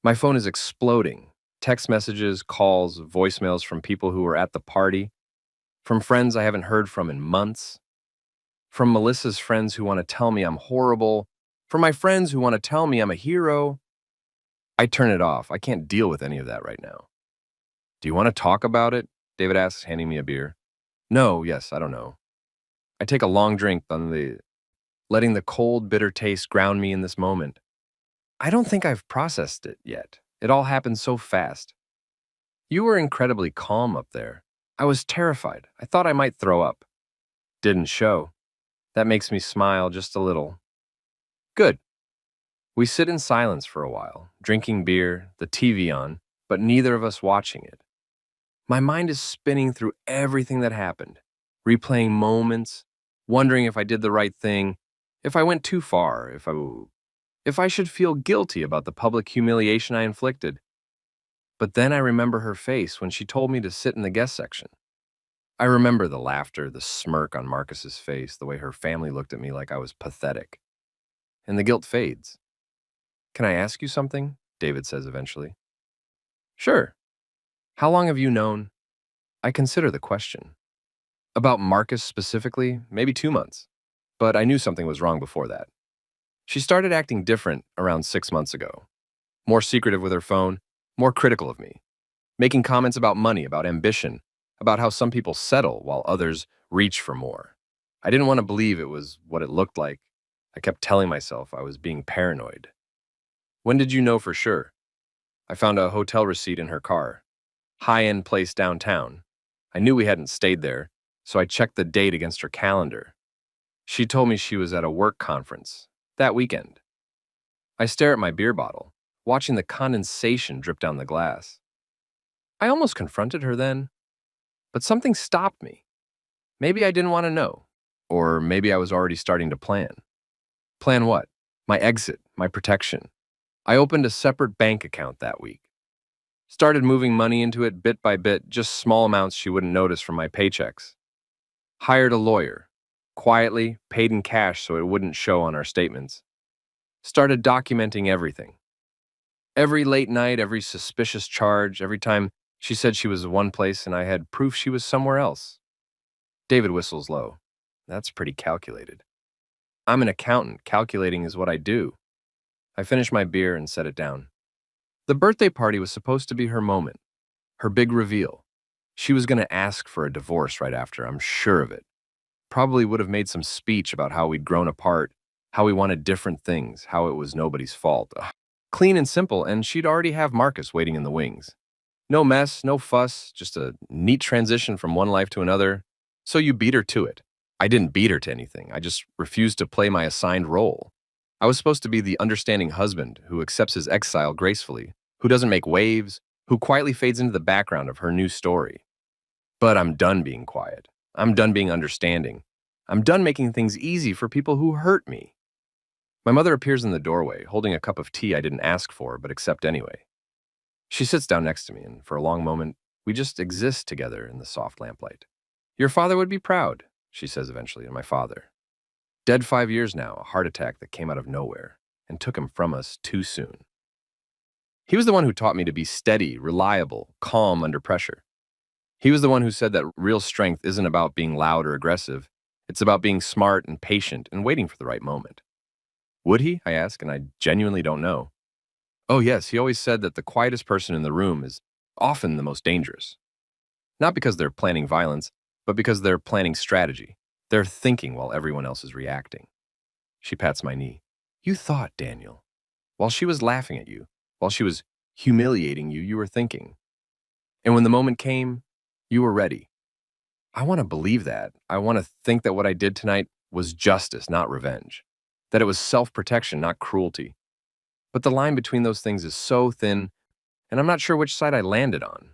My phone is exploding. Text messages, calls, voicemails from people who were at the party, from friends I haven't heard from in months, from Melissa's friends who want to tell me I'm horrible, from my friends who want to tell me I'm a hero. I turn it off. I can't deal with any of that right now. Do you want to talk about it? David asks, handing me a beer. No, yes, I don't know. I take a long drink letting the cold, bitter taste ground me in this moment. I don't think I've processed it yet. It all happened so fast. You were incredibly calm up there. I was terrified. I thought I might throw up. Didn't show. That makes me smile just a little. Good. We sit in silence for a while, drinking beer, the TV on, but neither of us watching it. My mind is spinning through everything that happened, replaying moments, wondering if I did the right thing, if I went too far, if I should feel guilty about the public humiliation I inflicted. But then I remember her face when she told me to sit in the guest section. I remember the laughter, the smirk on Marcus's face, the way her family looked at me like I was pathetic. And the guilt fades. Can I ask you something? David says eventually. Sure. How long have you known? I consider the question. About Marcus specifically, maybe 2 months. But I knew something was wrong before that. She started acting different around 6 months ago. More secretive with her phone, more critical of me. Making comments about money, about ambition, about how some people settle while others reach for more. I didn't want to believe it was what it looked like. I kept telling myself I was being paranoid. When did you know for sure? I found a hotel receipt in her car. High-end place downtown. I knew we hadn't stayed there, so I checked the date against her calendar. She told me she was at a work conference that weekend. I stare at my beer bottle, watching the condensation drip down the glass. I almost confronted her then, but something stopped me. Maybe I didn't want to know, or maybe I was already starting to plan. Plan what? My exit, my protection. I opened a separate bank account that week. Started moving money into it bit by bit, just small amounts she wouldn't notice from my paychecks. Hired a lawyer. Quietly, paid in cash so it wouldn't show on our statements. Started documenting everything. Every late night, every suspicious charge, every time she said she was one place and I had proof she was somewhere else. David whistles low. That's pretty calculated. I'm an accountant. Calculating is what I do. I finished my beer and set it down. The birthday party was supposed to be her moment, her big reveal. She was going to ask for a divorce right after, I'm sure of it. Probably would have made some speech about how we'd grown apart, how we wanted different things, how it was nobody's fault. Ugh. Clean and simple, and she'd already have Marcus waiting in the wings. No mess, no fuss, just a neat transition from one life to another. So you beat her to it. I didn't beat her to anything. I just refused to play my assigned role. I was supposed to be the understanding husband who accepts his exile gracefully, who doesn't make waves, who quietly fades into the background of her new story. But I'm done being quiet. I'm done being understanding. I'm done making things easy for people who hurt me. My mother appears in the doorway, holding a cup of tea I didn't ask for but accept anyway. She sits down next to me, and for a long moment, we just exist together in the soft lamplight. Your father would be proud, she says eventually, and my father. Dead 5 years now, a heart attack that came out of nowhere and took him from us too soon. He was the one who taught me to be steady, reliable, calm under pressure. He was the one who said that real strength isn't about being loud or aggressive. It's about being smart and patient and waiting for the right moment. Would he? I ask, and I genuinely don't know. Oh yes, he always said that the quietest person in the room is often the most dangerous. Not because they're planning violence, but because they're planning strategy. They're thinking while everyone else is reacting. She pats my knee. You thought, Daniel. While she was laughing at you, while she was humiliating you, you were thinking. And when the moment came, you were ready. I want to believe that. I want to think that what I did tonight was justice, not revenge. That it was self-protection, not cruelty. But the line between those things is so thin, and I'm not sure which side I landed on.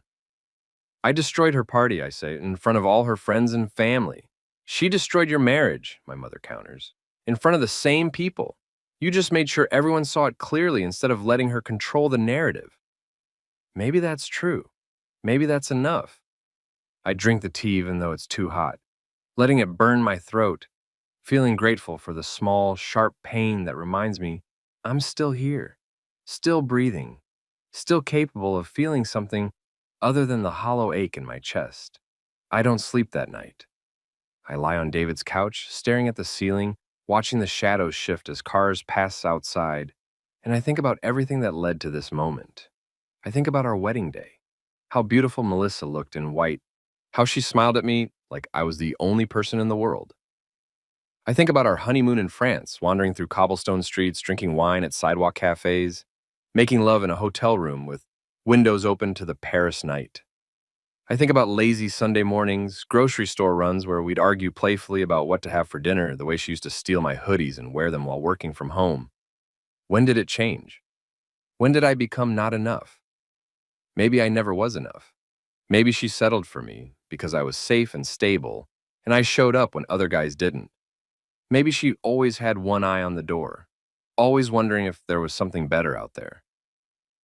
I destroyed her party, I say, in front of all her friends and family. She destroyed your marriage, my mother counters, in front of the same people. You just made sure everyone saw it clearly instead of letting her control the narrative. Maybe that's true. Maybe that's enough. I drink the tea even though it's too hot, letting it burn my throat, feeling grateful for the small, sharp pain that reminds me I'm still here, still breathing, still capable of feeling something other than the hollow ache in my chest. I don't sleep that night. I lie on David's couch, staring at the ceiling, watching the shadows shift as cars pass outside, and I think about everything that led to this moment. I think about our wedding day, how beautiful Melissa looked in white How she smiled at me like I was the only person in the world. I think about our honeymoon in France, wandering through cobblestone streets, drinking wine at sidewalk cafes, making love in a hotel room with windows open to the Paris night. I think about lazy Sunday mornings, grocery store runs where we'd argue playfully about what to have for dinner, the way she used to steal my hoodies and wear them while working from home. When did it change? When did I become not enough? Maybe I never was enough. Maybe she settled for me because I was safe and stable, and I showed up when other guys didn't. Maybe she always had one eye on the door, always wondering if there was something better out there.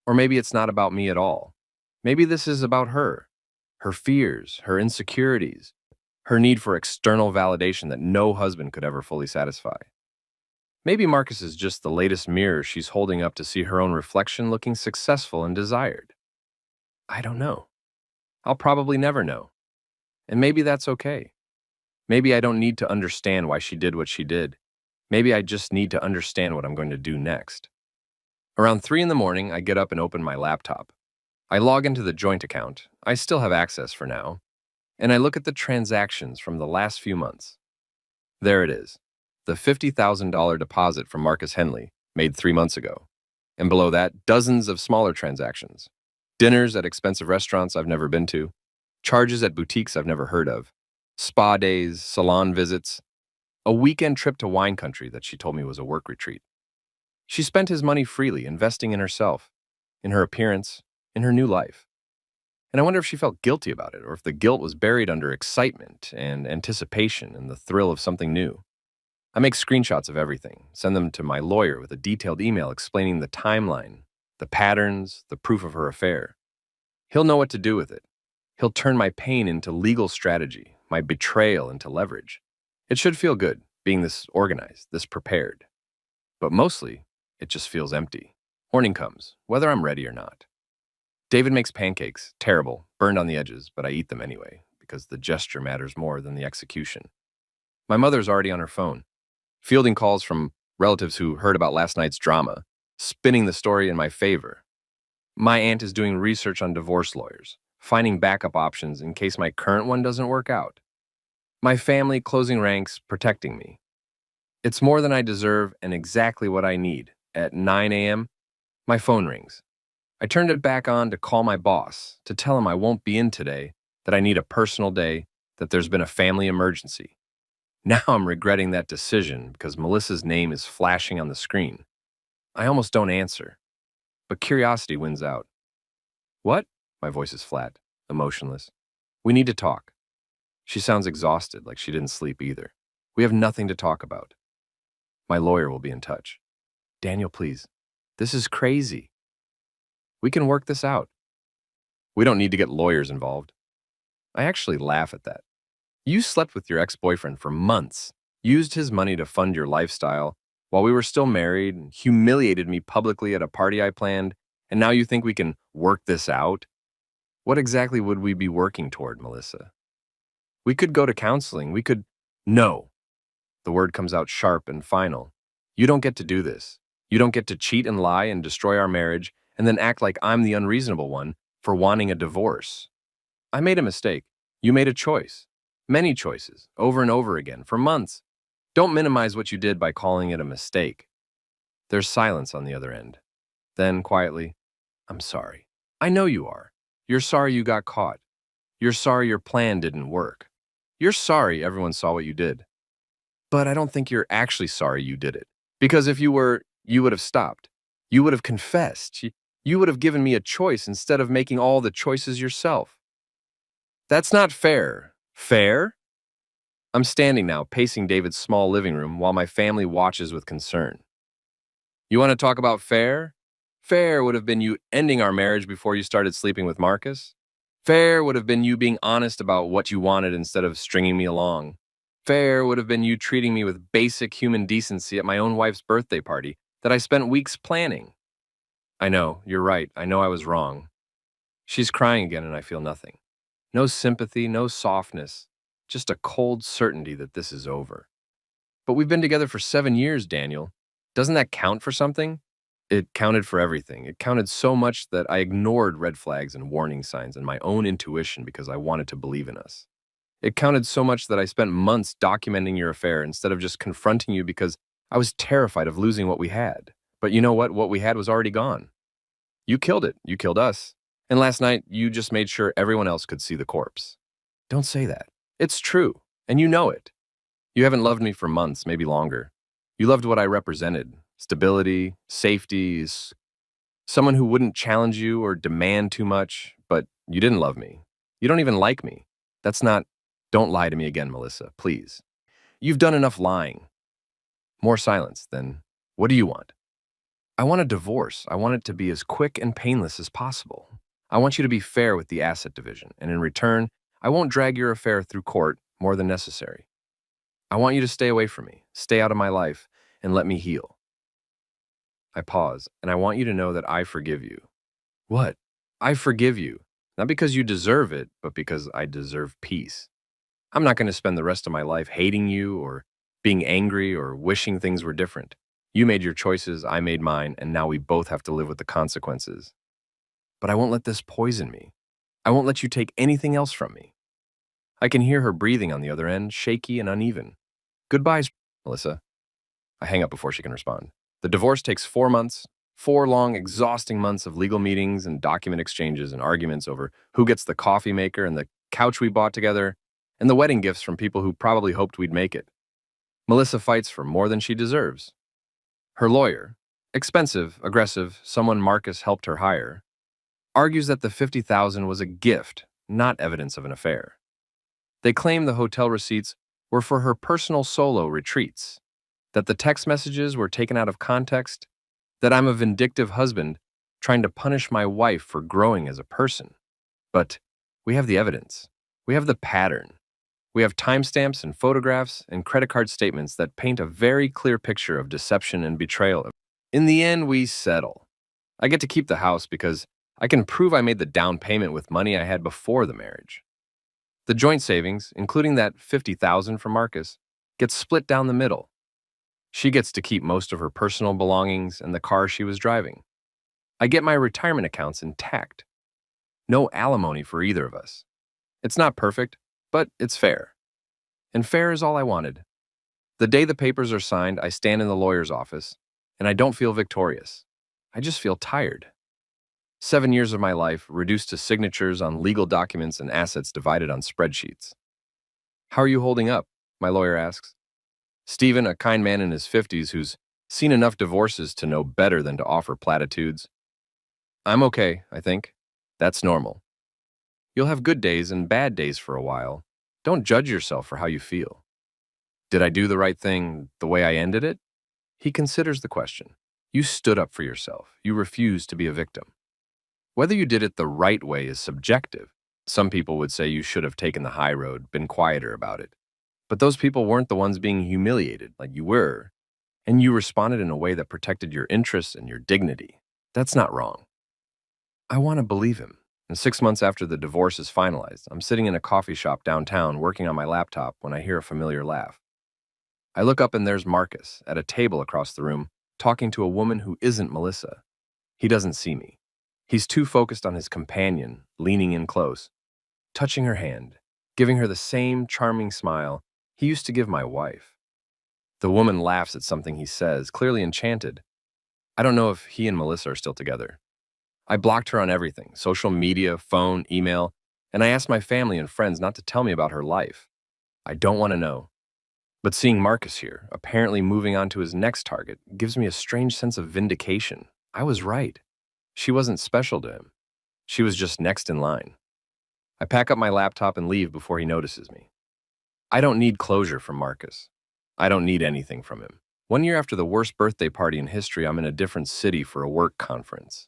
Or maybe it's not about me at all. Maybe this is about her fears, her insecurities, her need for external validation that no husband could ever fully satisfy. Maybe Marcus is just the latest mirror she's holding up to see her own reflection looking successful and desired. I don't know. I'll probably never know. And maybe that's okay. Maybe I don't need to understand why she did what she did. Maybe I just need to understand what I'm going to do next. Around 3 in the morning, I get up and open my laptop. I log into the joint account. I still have access for now. And I look at the transactions from the last few months. There it is. The $50,000 deposit from Marcus Henley, made 3 months ago. And below that, dozens of smaller transactions. Dinners at expensive restaurants I've never been to. Charges at boutiques I've never heard of. Spa days, salon visits. A weekend trip to wine country that she told me was a work retreat. She spent his money freely, investing in herself, in her appearance, in her new life. And I wonder if she felt guilty about it, or if the guilt was buried under excitement and anticipation and the thrill of something new. I make screenshots of everything, send them to my lawyer with a detailed email explaining the timeline, the patterns, the proof of her affair. He'll know what to do with it. He'll turn my pain into legal strategy, my betrayal into leverage. It should feel good, being this organized, this prepared. But mostly, it just feels empty. Morning comes, whether I'm ready or not. David makes pancakes, terrible, burned on the edges, but I eat them anyway, because the gesture matters more than the execution. My mother's already on her phone, fielding calls from relatives who heard about last night's drama, spinning the story in my favor. My aunt is doing research on divorce lawyers, finding backup options in case my current one doesn't work out. My family closing ranks, protecting me. It's more than I deserve and exactly what I need. At 9 a.m., my phone rings. I turned it back on to call my boss, to tell him I won't be in today, that I need a personal day, that there's been a family emergency. Now I'm regretting that decision because Melissa's name is flashing on the screen. I almost don't answer, but curiosity wins out. What? My voice is flat, emotionless. We need to talk. She sounds exhausted, like she didn't sleep either. We have nothing to talk about. My lawyer will be in touch. Daniel, please. This is crazy. We can work this out. We don't need to get lawyers involved. I actually laugh at that. You slept with your ex-boyfriend for months, used his money to fund your lifestyle while we were still married, and humiliated me publicly at a party I planned, and now you think we can work this out? What exactly would we be working toward, Melissa? We could go to counseling. We could... No. The word comes out sharp and final. You don't get to do this. You don't get to cheat and lie and destroy our marriage and then act like I'm the unreasonable one for wanting a divorce. I made a mistake. You made a choice. Many choices, over and over again, for months. Don't minimize what you did by calling it a mistake. There's silence on the other end. Then, quietly, I'm sorry. I know you are. You're sorry you got caught. You're sorry your plan didn't work. You're sorry everyone saw what you did. But I don't think you're actually sorry you did it. Because if you were, you would have stopped. You would have confessed. You would have given me a choice instead of making all the choices yourself. That's not fair. Fair? I'm standing now, pacing David's small living room while my family watches with concern. You want to talk about fair? Fair would have been you ending our marriage before you started sleeping with Marcus. Fair would have been you being honest about what you wanted instead of stringing me along. Fair would have been you treating me with basic human decency at my own wife's birthday party that I spent weeks planning. I know, you're right. I know I was wrong. She's crying again and I feel nothing. No sympathy, no softness, just a cold certainty that this is over. But we've been together for 7 years, Daniel. Doesn't that count for something? It counted for everything. It counted so much that I ignored red flags and warning signs and my own intuition because I wanted to believe in us. It counted so much that I spent months documenting your affair instead of just confronting you because I was terrified of losing what we had. But you know what? What we had was already gone. You killed it. You killed us. And last night, you just made sure everyone else could see the corpse. Don't say that. It's true, and you know it. You haven't loved me for months, maybe longer. You loved what I represented: stability, safety, someone who wouldn't challenge you or demand too much, but you didn't love me. You don't even like me. That's not. Don't lie to me again, Melissa, please. You've done enough lying. More silence, then what do you want? I want a divorce. I want it to be as quick and painless as possible. I want you to be fair with the asset division, and in return, I won't drag your affair through court more than necessary. I want you to stay away from me, stay out of my life, and let me heal. I pause, and I want you to know that I forgive you. What? I forgive you, not because you deserve it, but because I deserve peace. I'm not going to spend the rest of my life hating you or being angry or wishing things were different. You made your choices, I made mine, and now we both have to live with the consequences. But I won't let this poison me. I won't let you take anything else from me. I can hear her breathing on the other end, shaky and uneven. Goodbyes, Melissa. I hang up before she can respond. The divorce takes 4 months, 4 long, exhausting months of legal meetings and document exchanges and arguments over who gets the coffee maker and the couch we bought together and the wedding gifts from people who probably hoped we'd make it. Melissa fights for more than she deserves. Her lawyer, expensive, aggressive, someone Marcus helped her hire, argues that the $50,000 was a gift, not evidence of an affair. They claim the hotel receipts were for her personal solo retreats, that the text messages were taken out of context, that I'm a vindictive husband trying to punish my wife for growing as a person. But we have the evidence. We have the pattern. We have timestamps and photographs and credit card statements that paint a very clear picture of deception and betrayal. In the end, we settle. I get to keep the house because I can prove I made the down payment with money I had before the marriage. The joint savings, including that $50,000 from Marcus, gets split down the middle. She gets to keep most of her personal belongings and the car she was driving. I get my retirement accounts intact. No alimony for either of us. It's not perfect, but it's fair. And fair is all I wanted. The day the papers are signed, I stand in the lawyer's office, and I don't feel victorious. I just feel tired. 7 years of my life reduced to signatures on legal documents and assets divided on spreadsheets. How are you holding up? My lawyer asks. Stephen, a kind man in his 50s who's seen enough divorces to know better than to offer platitudes. I'm okay, I think. That's normal. You'll have good days and bad days for a while. Don't judge yourself for how you feel. Did I do the right thing the way I ended it? He considers the question. You stood up for yourself. You refused to be a victim. Whether you did it the right way is subjective. Some people would say you should have taken the high road, been quieter about it. But those people weren't the ones being humiliated like you were, and you responded in a way that protected your interests and your dignity. That's not wrong. I want to believe him. And 6 months after the divorce is finalized, I'm sitting in a coffee shop downtown working on my laptop when I hear a familiar laugh. I look up and there's Marcus at a table across the room, talking to a woman who isn't Melissa. He doesn't see me. He's too focused on his companion, leaning in close, touching her hand, giving her the same charming smile he used to give my wife. The woman laughs at something he says, clearly enchanted. I don't know if he and Melissa are still together. I blocked her on everything, social media, phone, email, and I asked my family and friends not to tell me about her life. I don't want to know. But seeing Marcus here, apparently moving on to his next target, gives me a strange sense of vindication. I was right. She wasn't special to him. She was just next in line. I pack up my laptop and leave before he notices me. I don't need closure from Marcus. I don't need anything from him. 1 year after the worst birthday party in history, I'm in a different city for a work conference.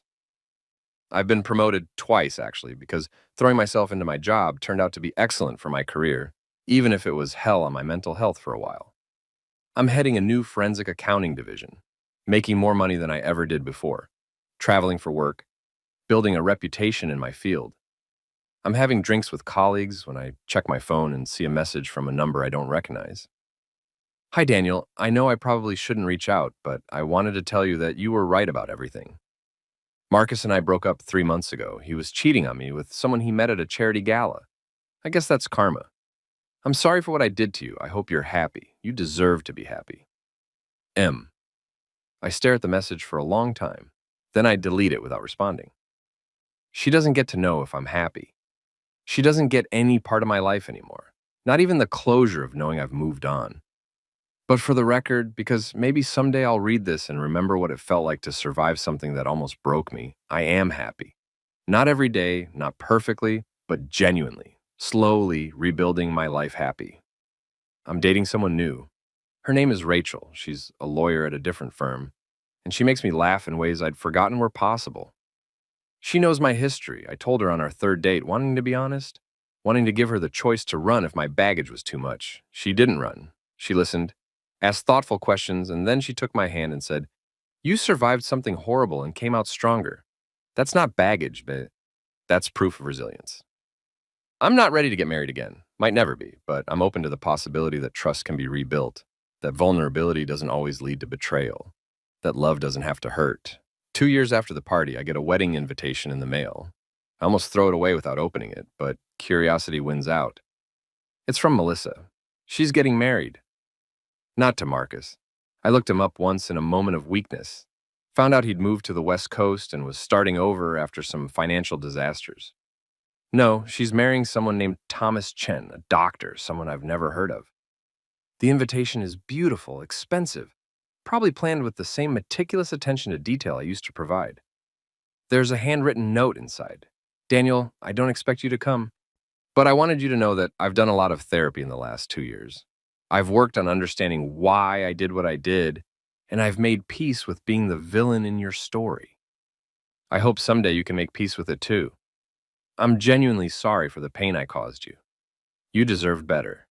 I've been promoted twice, actually, because throwing myself into my job turned out to be excellent for my career, even if it was hell on my mental health for a while. I'm heading a new forensic accounting division, making more money than I ever did before, traveling for work, building a reputation in my field. I'm having drinks with colleagues when I check my phone and see a message from a number I don't recognize. Hi, Daniel. I know I probably shouldn't reach out, but I wanted to tell you that you were right about everything. Marcus and I broke up 3 months ago. He was cheating on me with someone he met at a charity gala. I guess that's karma. I'm sorry for what I did to you. I hope you're happy. You deserve to be happy. M. I stare at the message for a long time. Then I delete it without responding. She doesn't get to know if I'm happy. She doesn't get any part of my life anymore. Not even the closure of knowing I've moved on. But for the record, because maybe someday I'll read this and remember what it felt like to survive something that almost broke me, I am happy. Not every day, not perfectly, but genuinely, slowly rebuilding my life happy. I'm dating someone new. Her name is Rachel. She's a lawyer at a different firm, and she makes me laugh in ways I'd forgotten were possible. She knows my history. I told her on our third date, wanting to be honest, wanting to give her the choice to run if my baggage was too much. She didn't run. She listened, asked thoughtful questions, and then she took my hand and said, "You survived something horrible and came out stronger. That's not baggage, but that's proof of resilience." I'm not ready to get married again. Might never be, but I'm open to the possibility that trust can be rebuilt, that vulnerability doesn't always lead to betrayal, that love doesn't have to hurt. 2 years after the party, I get a wedding invitation in the mail. I almost throw it away without opening it, but curiosity wins out. It's from Melissa. She's getting married. Not to Marcus. I looked him up once in a moment of weakness. Found out he'd moved to the West Coast and was starting over after some financial disasters. No, she's marrying someone named Thomas Chen, a doctor, someone I've never heard of. The invitation is beautiful, expensive, probably planned with the same meticulous attention to detail I used to provide. There's a handwritten note inside. "Daniel, I don't expect you to come, but I wanted you to know that I've done a lot of therapy in the last 2 years. I've worked on understanding why I did what I did, and I've made peace with being the villain in your story. I hope someday you can make peace with it too. I'm genuinely sorry for the pain I caused you. You deserved better.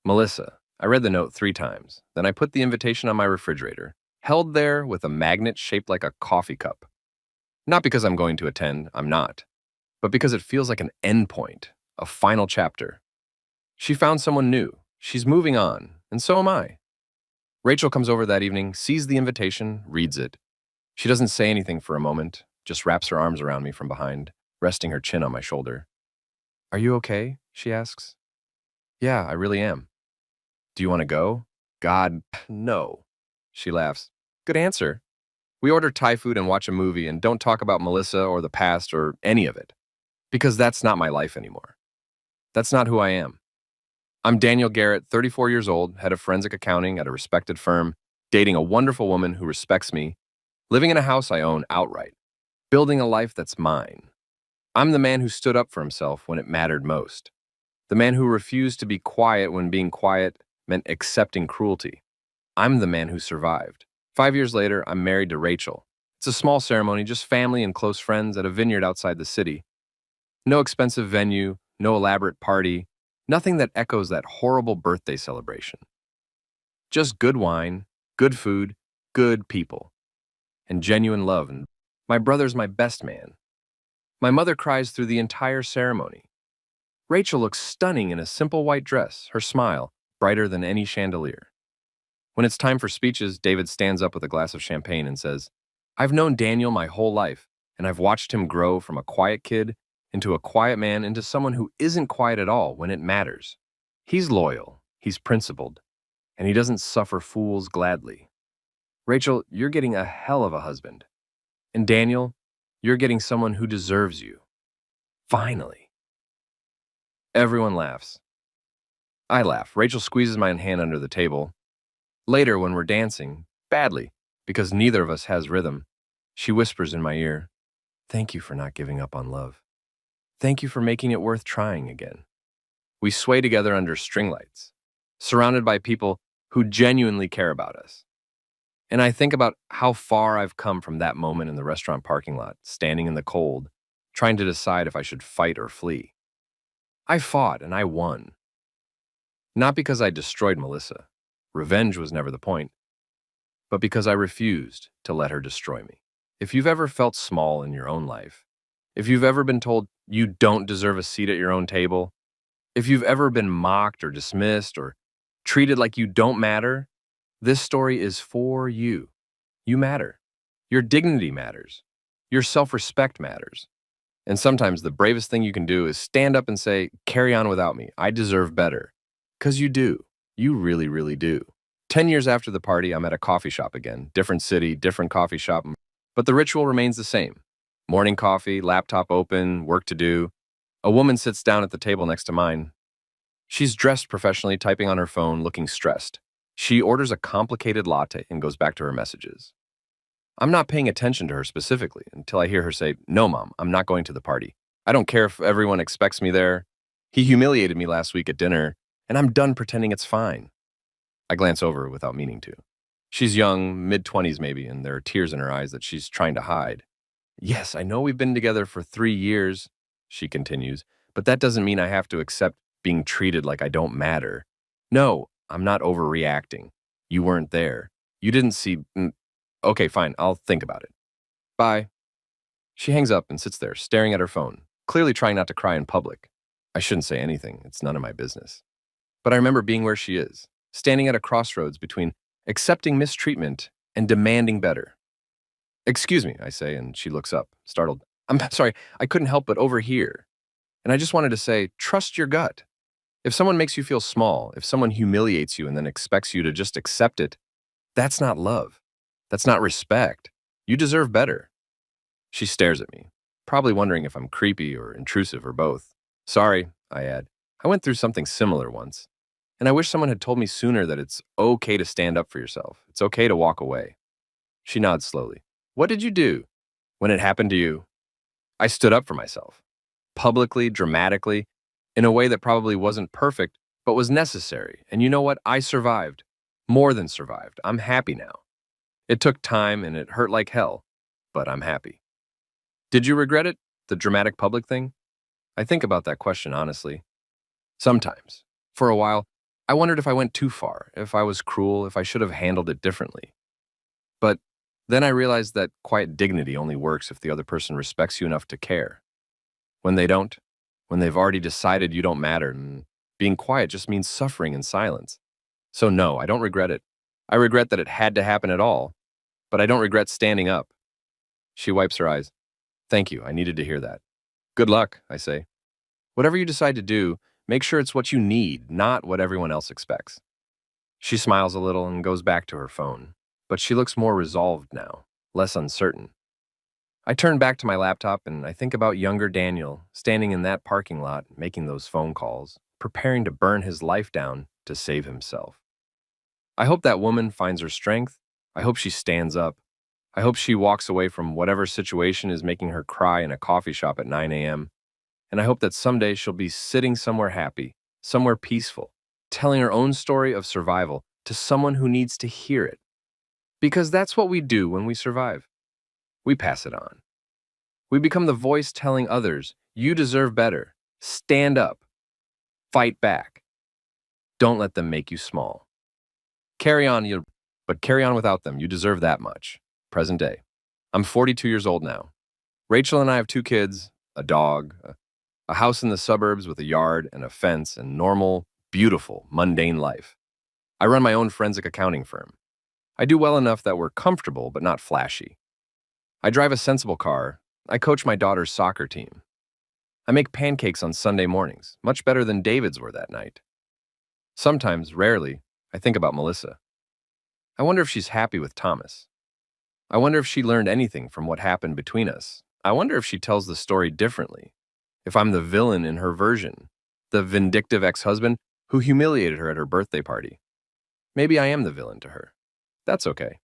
Melissa." I read the note 3 times. Then I put the invitation on my refrigerator, held there with a magnet shaped like a coffee cup. Not because I'm going to attend, I'm not, but because it feels like an endpoint, a final chapter. She found someone new. She's moving on, and so am I. Rachel comes over that evening, sees the invitation, reads it. She doesn't say anything for a moment, just wraps her arms around me from behind, resting her chin on my shoulder. "Are you okay?" she asks. "Yeah, I really am." "Do you want to go?" "God, no." She laughs. "Good answer." We order Thai food and watch a movie and don't talk about Melissa or the past or any of it, because that's not my life anymore. That's not who I am. I'm Daniel Garrett, 34 years old, head of forensic accounting at a respected firm, dating a wonderful woman who respects me, living in a house I own outright, building a life that's mine. I'm the man who stood up for himself when it mattered most. The man who refused to be quiet when being quiet meant accepting cruelty. I'm the man who survived. 5 years later, I'm married to Rachel. It's a small ceremony, just family and close friends at a vineyard outside the city. No expensive venue, no elaborate party, nothing that echoes that horrible birthday celebration. Just good wine, good food, good people, and genuine love. And my brother's my best man. My mother cries through the entire ceremony. Rachel looks stunning in a simple white dress, her smile brighter than any chandelier. When it's time for speeches, David stands up with a glass of champagne and says, "I've known Daniel my whole life, and I've watched him grow from a quiet kid into a quiet man into someone who isn't quiet at all when it matters. He's loyal, he's principled, and he doesn't suffer fools gladly. Rachel, you're getting a hell of a husband. And Daniel, you're getting someone who deserves you. Finally." Everyone laughs. I laugh. Rachel squeezes my hand under the table. Later, when we're dancing, badly, because neither of us has rhythm, she whispers in my ear, "Thank you for not giving up on love. Thank you for making it worth trying again." We sway together under string lights, surrounded by people who genuinely care about us. And I think about how far I've come from that moment in the restaurant parking lot, standing in the cold, trying to decide if I should fight or flee. I fought and I won. Not because I destroyed Melissa. Revenge was never the point, but because I refused to let her destroy me. If you've ever felt small in your own life, if you've ever been told you don't deserve a seat at your own table, if you've ever been mocked or dismissed or Treated like you don't matter? This story is for you. You matter. Your dignity matters. Your self-respect matters. And sometimes the bravest thing you can do is stand up and say, carry on without me. I deserve better. Because you do. You really, really do. 10 years after the party, I'm at a coffee shop again. Different city, different coffee shop. But the ritual remains the same. Morning coffee, laptop open, work to do. A woman sits down at the table next to mine. She's dressed professionally, typing on her phone, looking stressed. She orders a complicated latte and goes back to her messages. I'm not paying attention to her specifically until I hear her say, "No, Mom, I'm not going to the party. I don't care if everyone expects me there. He humiliated me last week at dinner, and I'm done pretending it's fine." I glance over without meaning to. She's young, mid-20s maybe, and there are tears in her eyes that she's trying to hide. "Yes, I know we've been together for 3 years," she continues, "but that doesn't mean I have to accept being treated like I don't matter. No, I'm not overreacting. You weren't there. You didn't see. Okay, fine, I'll think about it. Bye." She hangs up and sits there, staring at her phone, clearly trying not to cry in public. I shouldn't say anything, it's none of my business. But I remember being where she is, standing at a crossroads between accepting mistreatment and demanding better. "Excuse me," I say, and she looks up, startled. "I'm sorry, I couldn't help but overhear." And I just wanted to say, trust your gut. If someone makes you feel small, if someone humiliates you and then expects you to just accept it, that's not love. That's not respect. You deserve better. She stares at me, probably wondering if I'm creepy or intrusive or both. "Sorry," I add. "I went through something similar once. And I wish someone had told me sooner that it's okay to stand up for yourself. It's okay to walk away." She nods slowly. "What did you do when it happened to you?" I stood up for myself. Publicly, dramatically, in a way that probably wasn't perfect, but was necessary. And you know what? I survived. More than survived. I'm happy now. It took time and it hurt like hell, but I'm happy. Did you regret it? The dramatic public thing? I think about that question honestly. Sometimes. For a while, I wondered if I went too far, if I was cruel, if I should have handled it differently. But then I realized that quiet dignity only works if the other person respects you enough to care. When they don't, when they've already decided you don't matter, and being quiet just means suffering in silence. So no, I don't regret it. I regret that it had to happen at all, but I don't regret standing up. She wipes her eyes. "Thank you, I needed to hear that." "Good luck," I say. "Whatever you decide to do, make sure it's what you need, not what everyone else expects." She smiles a little and goes back to her phone, but she looks more resolved now, less uncertain. I turn back to my laptop and I think about younger Daniel, standing in that parking lot, making those phone calls, preparing to burn his life down to save himself. I hope that woman finds her strength. I hope she stands up. I hope she walks away from whatever situation is making her cry in a coffee shop at 9 a.m. And I hope that someday she'll be sitting somewhere happy, somewhere peaceful, telling her own story of survival to someone who needs to hear it. Because that's what we do when we survive. We pass it on. We become the voice telling others, you deserve better. Stand up. Fight back. Don't let them make you small. Carry on, but carry on without them. You deserve that much. Present day. I'm 42 years old now. Rachel and I have 2 kids, a dog, a house in the suburbs with a yard and a fence and normal, beautiful, mundane life. I run my own forensic accounting firm. I do well enough that we're comfortable but not flashy. I drive a sensible car. I coach my daughter's soccer team. I make pancakes on Sunday mornings, much better than David's were that night. Sometimes, rarely, I think about Melissa. I wonder if she's happy with Thomas. I wonder if she learned anything from what happened between us. I wonder if she tells the story differently. If I'm the villain in her version, the vindictive ex-husband who humiliated her at her birthday party. Maybe I am the villain to her. That's okay.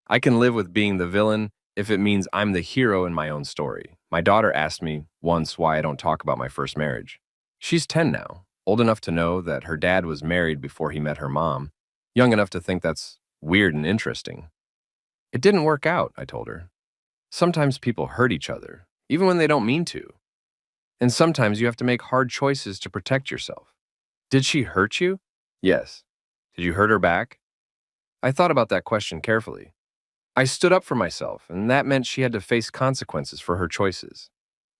I can live with being the villain if it means I'm the hero in my own story. My daughter asked me once why I don't talk about my first marriage. She's 10 now, old enough to know that her dad was married before he met her mom, young enough to think that's weird and interesting. It didn't work out, I told her. Sometimes people hurt each other, even when they don't mean to. And sometimes you have to make hard choices to protect yourself. Did she hurt you? Yes. Did you hurt her back? I thought about that question carefully. I stood up for myself, and that meant she had to face consequences for her choices.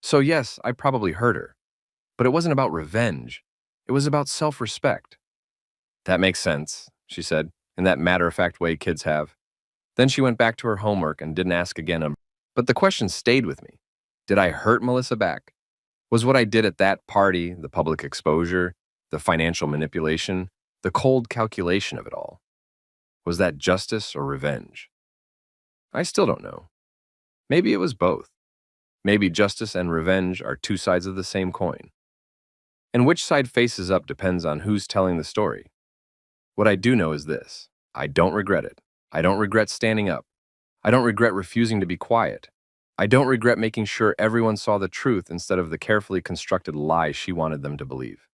So yes, I probably hurt her. But it wasn't about revenge. It was about self-respect. That makes sense, she said, in that matter-of-fact way kids have. Then she went back to her homework and didn't ask again. But the question stayed with me. Did I hurt Melissa back? Was what I did at that party, the public exposure, the financial manipulation, the cold calculation of it all, was that justice or revenge? I still don't know. Maybe it was both. Maybe justice and revenge are two sides of the same coin. And which side faces up depends on who's telling the story. What I do know is this: I don't regret it. I don't regret standing up. I don't regret refusing to be quiet. I don't regret making sure everyone saw the truth instead of the carefully constructed lie she wanted them to believe.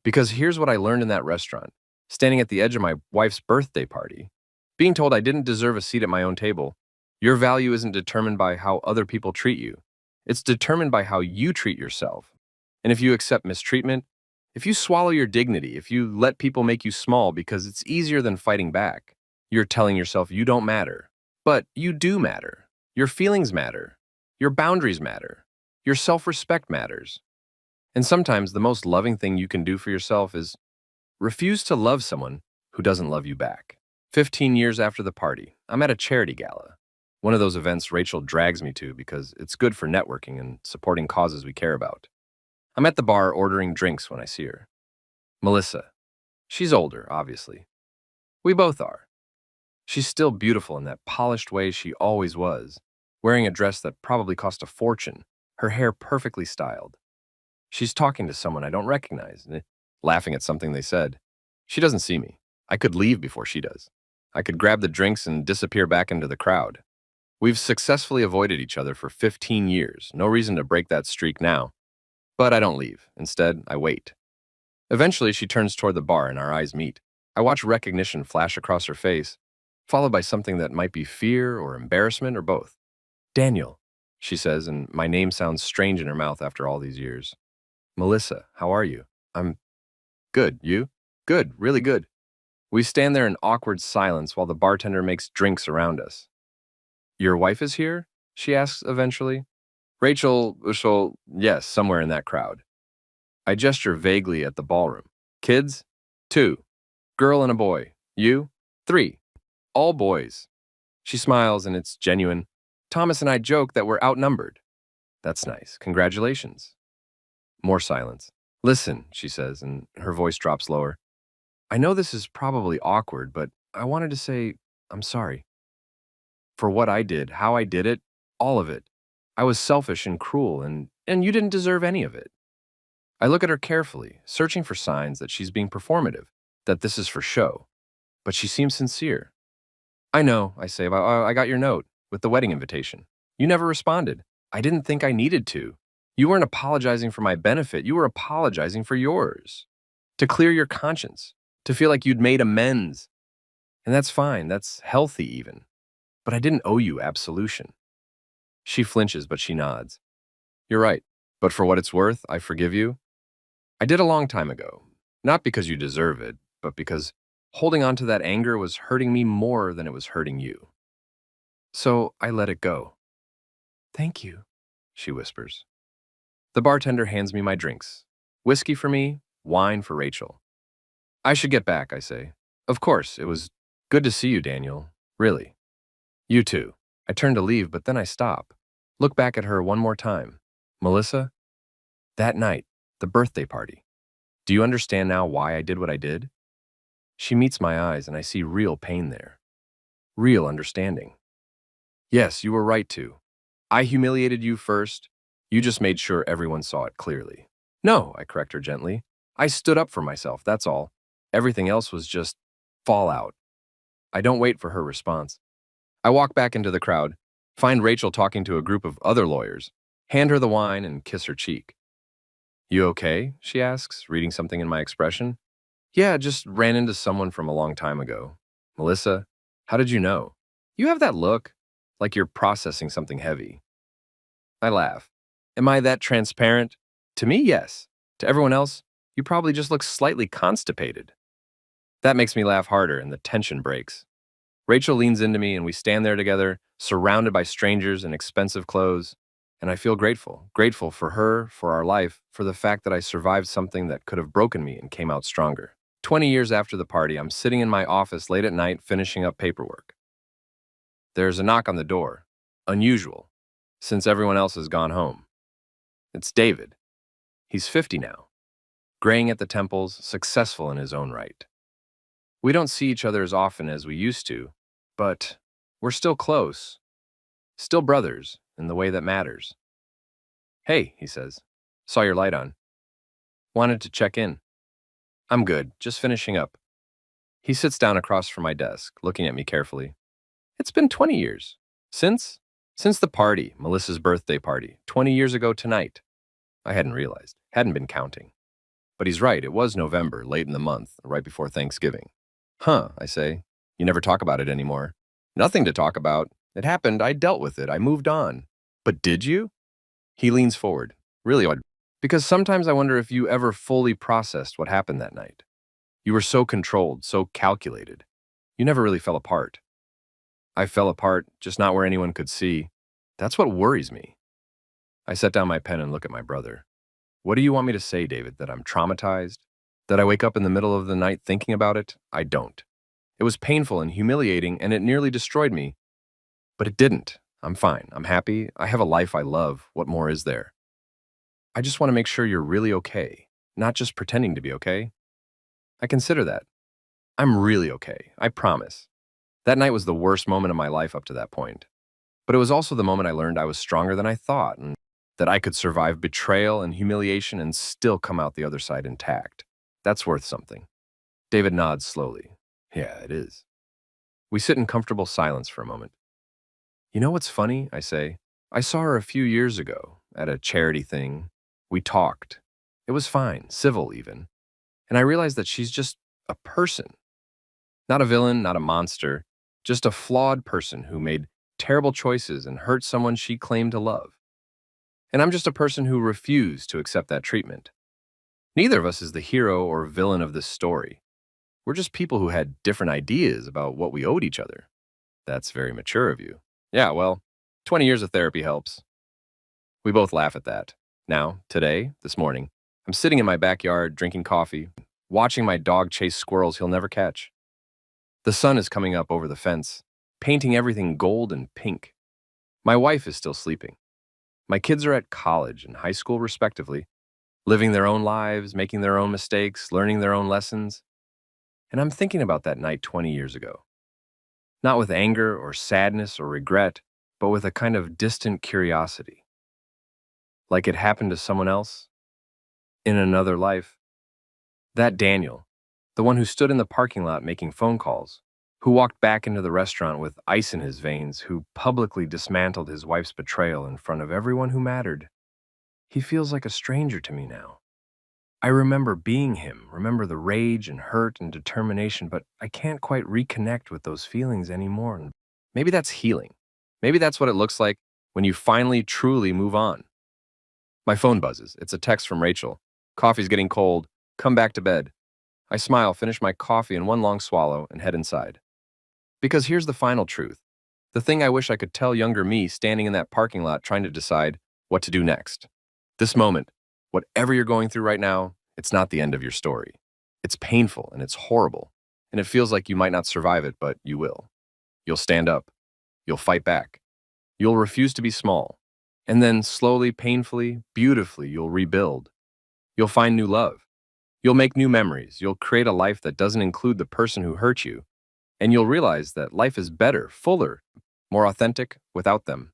Because here's what I learned in that restaurant, standing at the edge of my wife's birthday party, being told I didn't deserve a seat at my own table. Your value isn't determined by how other people treat you. It's determined by how you treat yourself. And if you accept mistreatment, if you swallow your dignity, if you let people make you small because it's easier than fighting back, you're telling yourself you don't matter. But you do matter. Your feelings matter. Your boundaries matter. Your self-respect matters. And sometimes the most loving thing you can do for yourself is refuse to love someone who doesn't love you back. 15 years after the party, I'm at a charity gala. One of those events Rachel drags me to because it's good for networking and supporting causes we care about. I'm at the bar ordering drinks when I see her. Melissa. She's older, obviously. We both are. She's still beautiful in that polished way she always was, wearing a dress that probably cost a fortune, her hair perfectly styled. She's talking to someone I don't recognize, laughing at something they said. She doesn't see me. I could leave before she does. I could grab the drinks and disappear back into the crowd. We've successfully avoided each other for 15 years. No reason to break that streak now. But I don't leave. Instead, I wait. Eventually, she turns toward the bar and our eyes meet. I watch recognition flash across her face, followed by something that might be fear or embarrassment or both. Daniel, she says, and my name sounds strange in her mouth after all these years. Melissa, how are you? I'm good. You? Good, really good. We stand there in awkward silence while the bartender makes drinks around us. Your wife is here? She asks eventually. Rachel, yes, somewhere in that crowd. I gesture vaguely at the ballroom. Kids? 2. Girl and a boy. You? 3. All boys. She smiles and it's genuine. Thomas and I joke that we're outnumbered. That's nice. Congratulations. More silence. Listen, she says, and her voice drops lower. I know this is probably awkward, but I wanted to say I'm sorry. For what I did, how I did it, all of it. I was selfish and cruel, and you didn't deserve any of it. I look at her carefully, searching for signs that she's being performative, that this is for show. But she seems sincere. I know, I say, I got your note with the wedding invitation. You never responded. I didn't think I needed to. You weren't apologizing for my benefit. You were apologizing for yours. To clear your conscience, to feel like you'd made amends. And that's fine, that's healthy even. But I didn't owe you absolution. She flinches, but she nods. You're right, but for what it's worth, I forgive you. I did a long time ago, not because you deserve it, but because holding on to that anger was hurting me more than it was hurting you. So I let it go. Thank you, she whispers. The bartender hands me my drinks. Whiskey for me, wine for Rachel. I should get back, I say. Of course, it was good to see you, Daniel. Really. You too. I turn to leave, but then I stop. Look back at her one more time. Melissa? That night, the birthday party. Do you understand now why I did what I did? She meets my eyes and I see real pain there. Real understanding. Yes, you were right to. I humiliated you first. You just made sure everyone saw it clearly. No, I correct her gently. I stood up for myself, that's all. Everything else was just fallout. I don't wait for her response. I walk back into the crowd, find Rachel talking to a group of other lawyers, hand her the wine and kiss her cheek. You okay? She asks, reading something in my expression. Yeah, just ran into someone from a long time ago. Melissa, how did you know? You have that look, like you're processing something heavy. I laugh. Am I that transparent? To me, yes. To everyone else, you probably just look slightly constipated. That makes me laugh harder and the tension breaks. Rachel leans into me and we stand there together, surrounded by strangers in expensive clothes. And I feel grateful. Grateful for her, for our life, for the fact that I survived something that could have broken me and came out stronger. 20 years after the party, I'm sitting in my office late at night finishing up paperwork. There's a knock on the door. Unusual, since everyone else has gone home. It's David. He's 50 now, graying at the temples, successful in his own right. We don't see each other as often as we used to, but we're still close, still brothers in the way that matters. Hey, he says, saw your light on. Wanted to check in. I'm good, just finishing up. He sits down across from my desk, looking at me carefully. It's been 20 years. Since? Since the party, Melissa's birthday party, 20 years ago tonight. I hadn't realized, hadn't been counting. But he's right, it was November, late in the month, right before Thanksgiving. Huh, I say. You never talk about it anymore. Nothing to talk about. It happened, I dealt with it, I moved on. But did you? He leans forward. Really odd. Because sometimes I wonder if you ever fully processed what happened that night. You were so controlled, so calculated. You never really fell apart. I fell apart, just not where anyone could see. That's what worries me. I set down my pen and look at my brother. What do you want me to say, David? That I'm traumatized? That I wake up in the middle of the night thinking about it? I don't. It was painful and humiliating, and it nearly destroyed me. But it didn't. I'm fine. I'm happy. I have a life I love. What more is there? I just want to make sure you're really okay, not just pretending to be okay. I consider that. I'm really okay, I promise. That night was the worst moment of my life up to that point. But it was also the moment I learned I was stronger than I thought and that I could survive betrayal and humiliation and still come out the other side intact. That's worth something. David nods slowly. Yeah, it is. We sit in comfortable silence for a moment. You know what's funny? I say. I saw her a few years ago at a charity thing. We talked. It was fine, civil even. And I realized that she's just a person. Not a villain, not a monster, just a flawed person who made terrible choices and hurt someone she claimed to love. And I'm just a person who refused to accept that treatment. Neither of us is the hero or villain of this story. We're just people who had different ideas about what we owed each other. That's very mature of you. Yeah, well, 20 years of therapy helps. We both laugh at that. Now, today, this morning, I'm sitting in my backyard drinking coffee, watching my dog chase squirrels he'll never catch. The sun is coming up over the fence, painting everything gold and pink. My wife is still sleeping. My kids are at college and high school respectively, living their own lives, making their own mistakes, learning their own lessons. And I'm thinking about that night 20 years ago. Not with anger or sadness or regret, but with a kind of distant curiosity. Like it happened to someone else? In another life? That Daniel, the one who stood in the parking lot making phone calls, who walked back into the restaurant with ice in his veins, who publicly dismantled his wife's betrayal in front of everyone who mattered. He feels like a stranger to me now. I remember being him, remember the rage and hurt and determination, but I can't quite reconnect with those feelings anymore. And maybe that's healing. Maybe that's what it looks like when you finally truly move on. My phone buzzes. It's a text from Rachel. Coffee's getting cold. Come back to bed. I smile, finish my coffee in one long swallow, and head inside. Because here's the final truth. The thing I wish I could tell younger me standing in that parking lot trying to decide what to do next. This moment, whatever you're going through right now, it's not the end of your story. It's painful and it's horrible, and it feels like you might not survive it, but you will. You'll stand up. You'll fight back. You'll refuse to be small. And then slowly, painfully, beautifully, you'll rebuild. You'll find new love. You'll make new memories. You'll create a life that doesn't include the person who hurt you. And you'll realize that life is better, fuller, more authentic without them.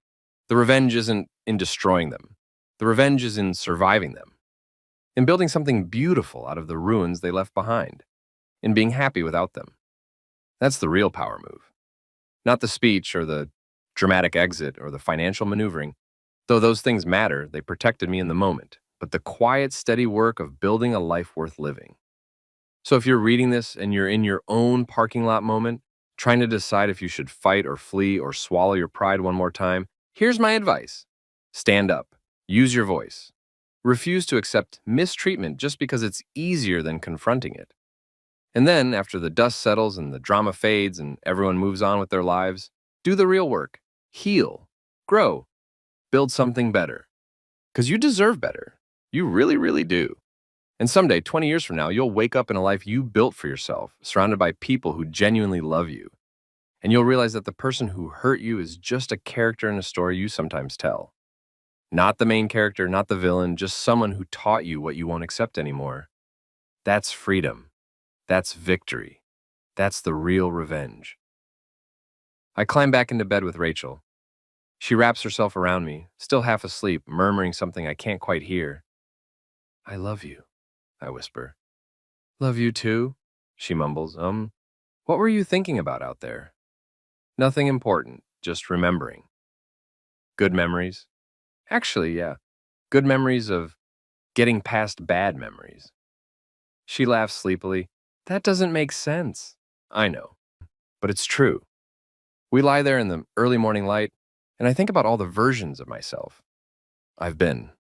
The revenge isn't in destroying them. The revenge is in surviving them. In building something beautiful out of the ruins they left behind. In being happy without them. That's the real power move. Not the speech or the dramatic exit or the financial maneuvering. Though those things matter, they protected me in the moment. But the quiet, steady work of building a life worth living. So if you're reading this and you're in your own parking lot moment, trying to decide if you should fight or flee or swallow your pride one more time, here's my advice. Stand up. Use your voice. Refuse to accept mistreatment just because it's easier than confronting it. And then, after the dust settles and the drama fades and everyone moves on with their lives, do the real work. Heal. Grow. Build something better. Because you deserve better. You really, really do. And someday, 20 years from now, you'll wake up in a life you built for yourself, surrounded by people who genuinely love you. And you'll realize that the person who hurt you is just a character in a story you sometimes tell. Not the main character, not the villain, just someone who taught you what you won't accept anymore. That's freedom. That's victory. That's the real revenge. I climb back into bed with Rachel. She wraps herself around me, still half asleep, murmuring something I can't quite hear. I love you, I whisper. Love you too, she mumbles. What were you thinking about out there? Nothing important, just remembering. Good memories. Actually, yeah, good memories of getting past bad memories. She laughs sleepily. That doesn't make sense. I know, but it's true. We lie there in the early morning light, and I think about all the versions of myself I've been.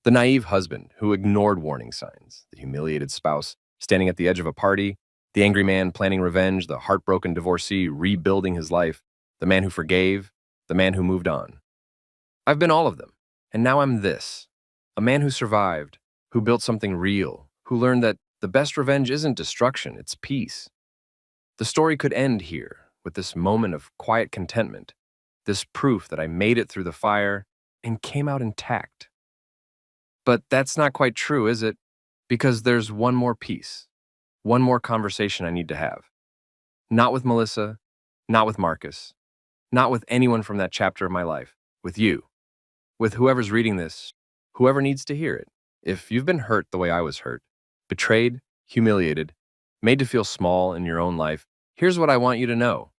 The naive husband who ignored warning signs, the humiliated spouse standing at the edge of a party, the angry man planning revenge, the heartbroken divorcee rebuilding his life, the man who forgave, the man who moved on. I've been all of them, and now I'm this, a man who survived, who built something real, who learned that the best revenge isn't destruction, it's peace. The story could end here, with this moment of quiet contentment, this proof that I made it through the fire and came out intact. But that's not quite true, is it? Because there's one more piece, one more conversation I need to have. Not with Melissa, not with Marcus, not with anyone from that chapter of my life, with you, with whoever's reading this, whoever needs to hear it. If you've been hurt the way I was hurt, betrayed, humiliated, made to feel small in your own life, here's what I want you to know.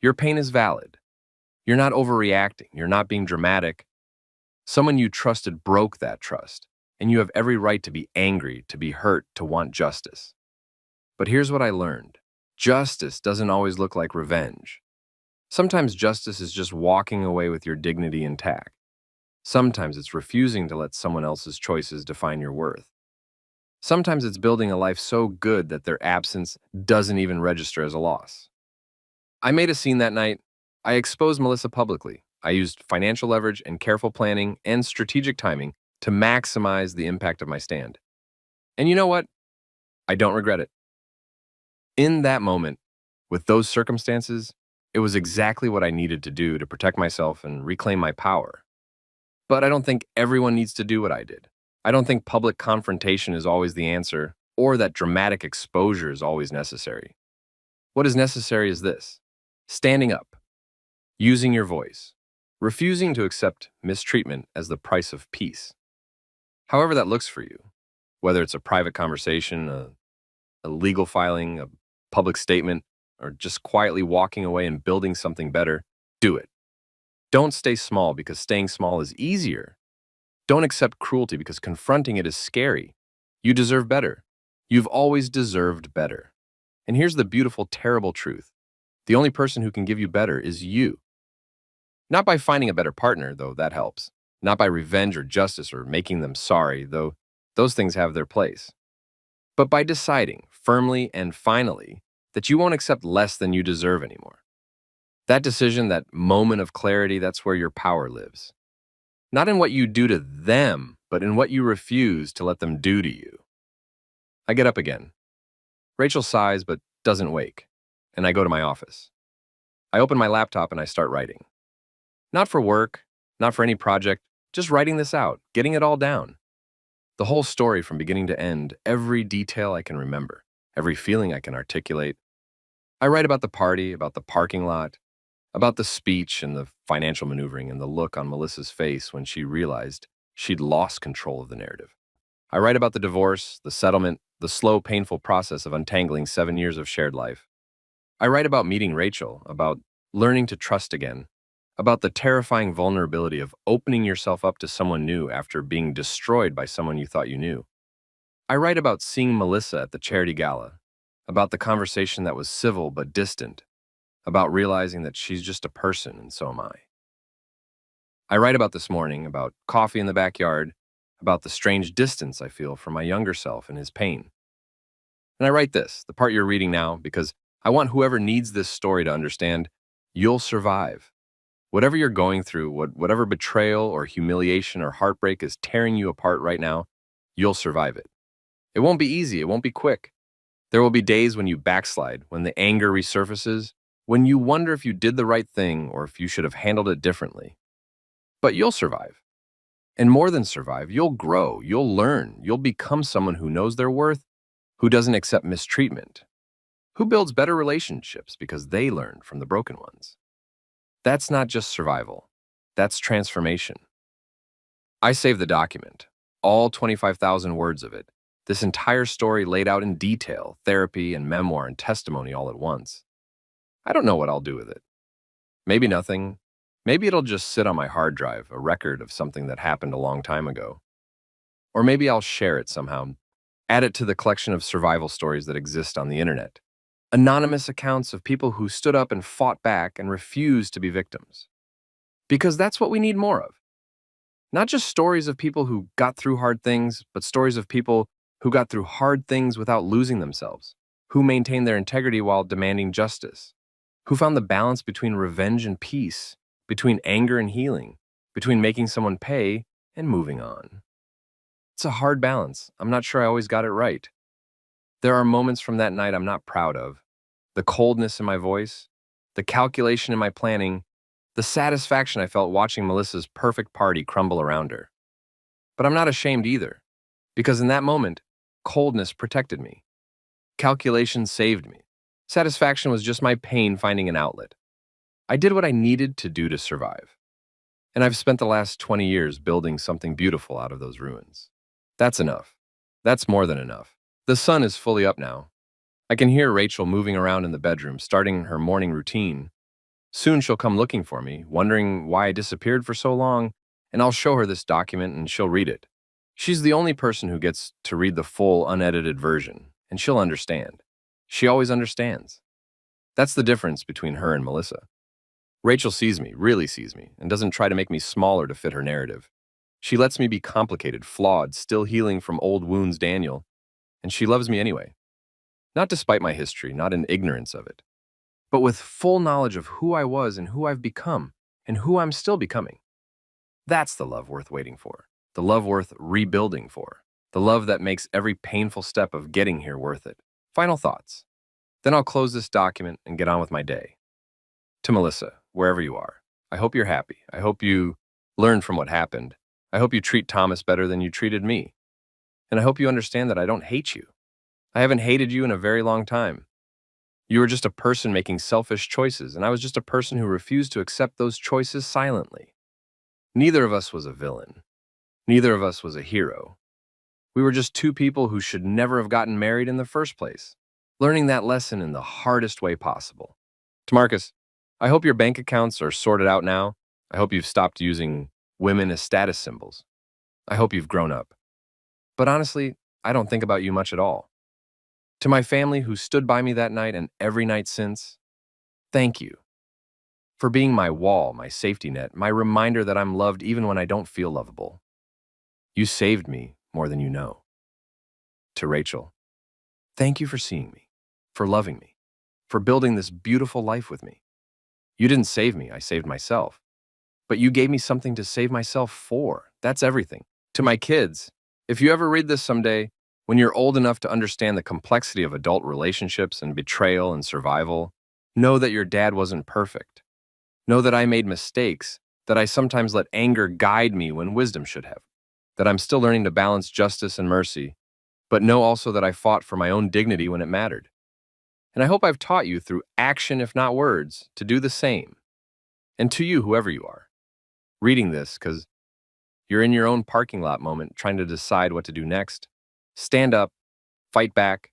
Your pain is valid. You're not overreacting. You're not being dramatic. Someone you trusted broke that trust, and you have every right to be angry, to be hurt, to want justice. But here's what I learned. Justice doesn't always look like revenge. Sometimes justice is just walking away with your dignity intact. Sometimes it's refusing to let someone else's choices define your worth. Sometimes it's building a life so good that their absence doesn't even register as a loss. I made a scene that night. I exposed Melissa publicly. I used financial leverage and careful planning and strategic timing to maximize the impact of my stand. And you know what? I don't regret it. In that moment, with those circumstances, it was exactly what I needed to do to protect myself and reclaim my power. But I don't think everyone needs to do what I did. I don't think public confrontation is always the answer, or that dramatic exposure is always necessary. What is necessary is this: standing up, using your voice, refusing to accept mistreatment as the price of peace. However that looks for you, whether it's a private conversation, a legal filing, a public statement, or just quietly walking away and building something better, do it. Don't stay small because staying small is easier. Don't accept cruelty because confronting it is scary. You deserve better. You've always deserved better. And here's the beautiful, terrible truth. The only person who can give you better is you. Not by finding a better partner, though that helps. Not by revenge or justice or making them sorry, though those things have their place. But by deciding, firmly and finally, that you won't accept less than you deserve anymore. That decision, that moment of clarity, that's where your power lives. Not in what you do to them, but in what you refuse to let them do to you. I get up again. Rachel sighs but doesn't wake, and I go to my office. I open my laptop and I start writing. Not for work, not for any project, just writing this out, getting it all down. The whole story from beginning to end, every detail I can remember, every feeling I can articulate. I write about the party, about the parking lot, about the speech and the financial maneuvering and the look on Melissa's face when she realized she'd lost control of the narrative. I write about the divorce, the settlement, the slow, painful process of untangling 7 years of shared life. I write about meeting Rachel, about learning to trust again, about the terrifying vulnerability of opening yourself up to someone new after being destroyed by someone you thought you knew. I write about seeing Melissa at the charity gala, about the conversation that was civil but distant, about realizing that she's just a person and so am I. I write about this morning, about coffee in the backyard, about the strange distance I feel from my younger self and his pain. And I write this, the part you're reading now, because I want whoever needs this story to understand you'll survive. Whatever you're going through, whatever betrayal or humiliation or heartbreak is tearing you apart right now, you'll survive it. It won't be easy, it won't be quick. There will be days when you backslide, when the anger resurfaces, when you wonder if you did the right thing or if you should have handled it differently. But you'll survive. And more than survive, you'll grow, you'll learn, you'll become someone who knows their worth, who doesn't accept mistreatment, who builds better relationships because they learned from the broken ones. That's not just survival, that's transformation. I saved the document, all 25,000 words of it, this entire story laid out in detail, therapy and memoir and testimony all at once. I don't know what I'll do with it. Maybe nothing. Maybe it'll just sit on my hard drive, a record of something that happened a long time ago. Or maybe I'll share it somehow, add it to the collection of survival stories that exist on the internet. Anonymous accounts of people who stood up and fought back and refused to be victims. Because that's what we need more of. Not just stories of people who got through hard things, but stories of people who got through hard things without losing themselves, who maintained their integrity while demanding justice, who found the balance between revenge and peace, between anger and healing, between making someone pay and moving on. It's a hard balance. I'm not sure I always got it right. There are moments from that night I'm not proud of. The coldness in my voice, the calculation in my planning, the satisfaction I felt watching Melissa's perfect party crumble around her. But I'm not ashamed either, because in that moment, coldness protected me. Calculation saved me. Satisfaction was just my pain finding an outlet. I did what I needed to do to survive. And I've spent the last 20 years building something beautiful out of those ruins. That's enough. That's more than enough. The sun is fully up now. I can hear Rachel moving around in the bedroom, starting her morning routine. Soon she'll come looking for me, wondering why I disappeared for so long, and I'll show her this document and she'll read it. She's the only person who gets to read the full, unedited version, and she'll understand. She always understands. That's the difference between her and Melissa. Rachel sees me, really sees me, and doesn't try to make me smaller to fit her narrative. She lets me be complicated, flawed, still healing from old wounds, Daniel, and she loves me anyway. Not despite my history, not in ignorance of it, but with full knowledge of who I was and who I've become, and who I'm still becoming. That's the love worth waiting for, the love worth rebuilding for, the love that makes every painful step of getting here worth it. Final thoughts. Then I'll close this document and get on with my day. To Melissa, wherever you are, I hope you're happy. I hope you learned from what happened. I hope you treat Thomas better than you treated me. And I hope you understand that I don't hate you. I haven't hated you in a very long time. You were just a person making selfish choices, and I was just a person who refused to accept those choices silently. Neither of us was a villain. Neither of us was a hero. We were just two people who should never have gotten married in the first place, learning that lesson in the hardest way possible. To Marcus, I hope your bank accounts are sorted out now. I hope you've stopped using women as status symbols. I hope you've grown up. But honestly, I don't think about you much at all. To my family who stood by me that night and every night since, thank you for being my wall, my safety net, my reminder that I'm loved even when I don't feel lovable. You saved me more than you know. To Rachel, thank you for seeing me, for loving me, for building this beautiful life with me. You didn't save me, I saved myself. But you gave me something to save myself for. That's everything. To my kids, if you ever read this someday, when you're old enough to understand the complexity of adult relationships and betrayal and survival, know that your dad wasn't perfect. Know that I made mistakes, that I sometimes let anger guide me when wisdom should have, that I'm still learning to balance justice and mercy, but know also that I fought for my own dignity when it mattered. And I hope I've taught you through action, if not words, to do the same. And to you, whoever you are, reading this because you're in your own parking lot moment trying to decide what to do next, stand up, fight back,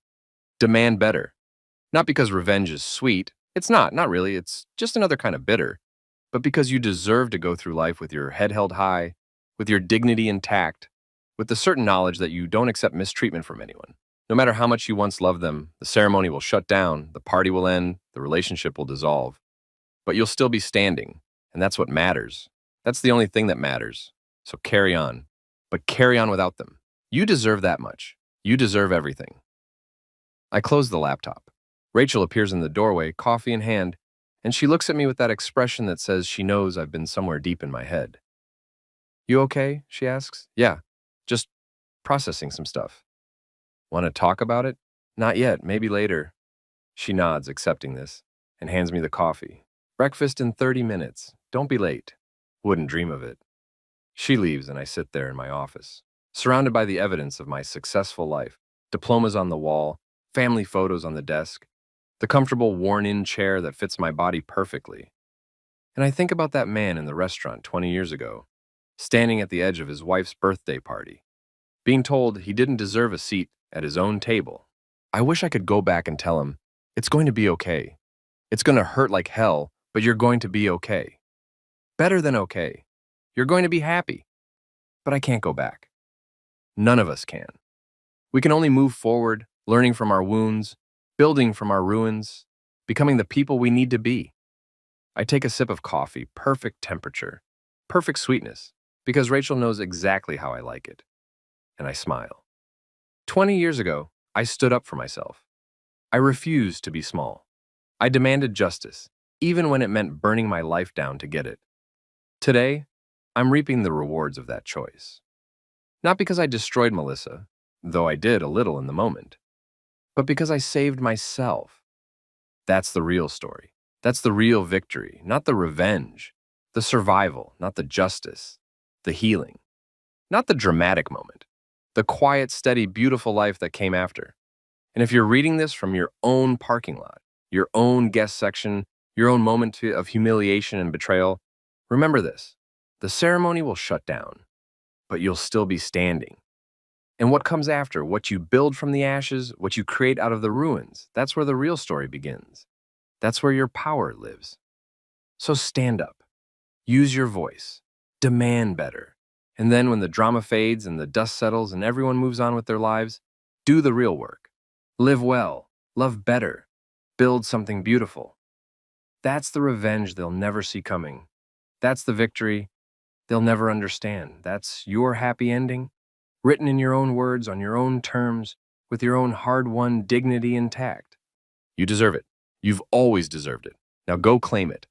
demand better. Not because revenge is sweet. It's not really. It's just another kind of bitter. But because you deserve to go through life with your head held high, with your dignity intact, with the certain knowledge that you don't accept mistreatment from anyone. No matter how much you once loved them, the ceremony will shut down, the party will end, the relationship will dissolve. But you'll still be standing, and that's what matters. That's the only thing that matters. So carry on. But carry on without them. You deserve that much. You deserve everything. I close the laptop. Rachel appears in the doorway, coffee in hand, and she looks at me with that expression that says she knows I've been somewhere deep in my head. You okay? She asks. Yeah, just processing some stuff. Want to talk about it? Not yet, maybe later. She nods, accepting this, and hands me the coffee. Breakfast in 30 minutes. Don't be late. Wouldn't dream of it. She leaves, and I sit there in my office, surrounded by the evidence of my successful life. Diplomas on the wall, family photos on the desk, the comfortable worn-in chair that fits my body perfectly. And I think about that man in the restaurant 20 years ago, standing at the edge of his wife's birthday party, being told he didn't deserve a seat at his own table. I wish I could go back and tell him, it's going to be okay. It's going to hurt like hell, but you're going to be okay. Better than okay. You're going to be happy. But I can't go back. None of us can. We can only move forward, learning from our wounds, building from our ruins, becoming the people we need to be. I take a sip of coffee, perfect temperature, perfect sweetness, because Rachel knows exactly how I like it. And I smile. 20 years ago, I stood up for myself. I refused to be small. I demanded justice, even when it meant burning my life down to get it. Today, I'm reaping the rewards of that choice. Not because I destroyed Melissa, though I did a little in the moment, but because I saved myself. That's the real story. That's the real victory, not the revenge, the survival, not the justice, the healing, not the dramatic moment, the quiet, steady, beautiful life that came after. And if you're reading this from your own parking lot, your own guest section, your own moment of humiliation and betrayal, remember this. The ceremony will shut down, but you'll still be standing. And what comes after, what you build from the ashes, what you create out of the ruins, that's where the real story begins. That's where your power lives. So stand up. Use your voice. Demand better. And then when the drama fades and the dust settles and everyone moves on with their lives, do the real work. Live well. Love better. Build something beautiful. That's the revenge they'll never see coming. That's the victory they'll never understand. That's your happy ending, written in your own words, on your own terms, with your own hard-won dignity intact. You deserve it. You've always deserved it. Now go claim it.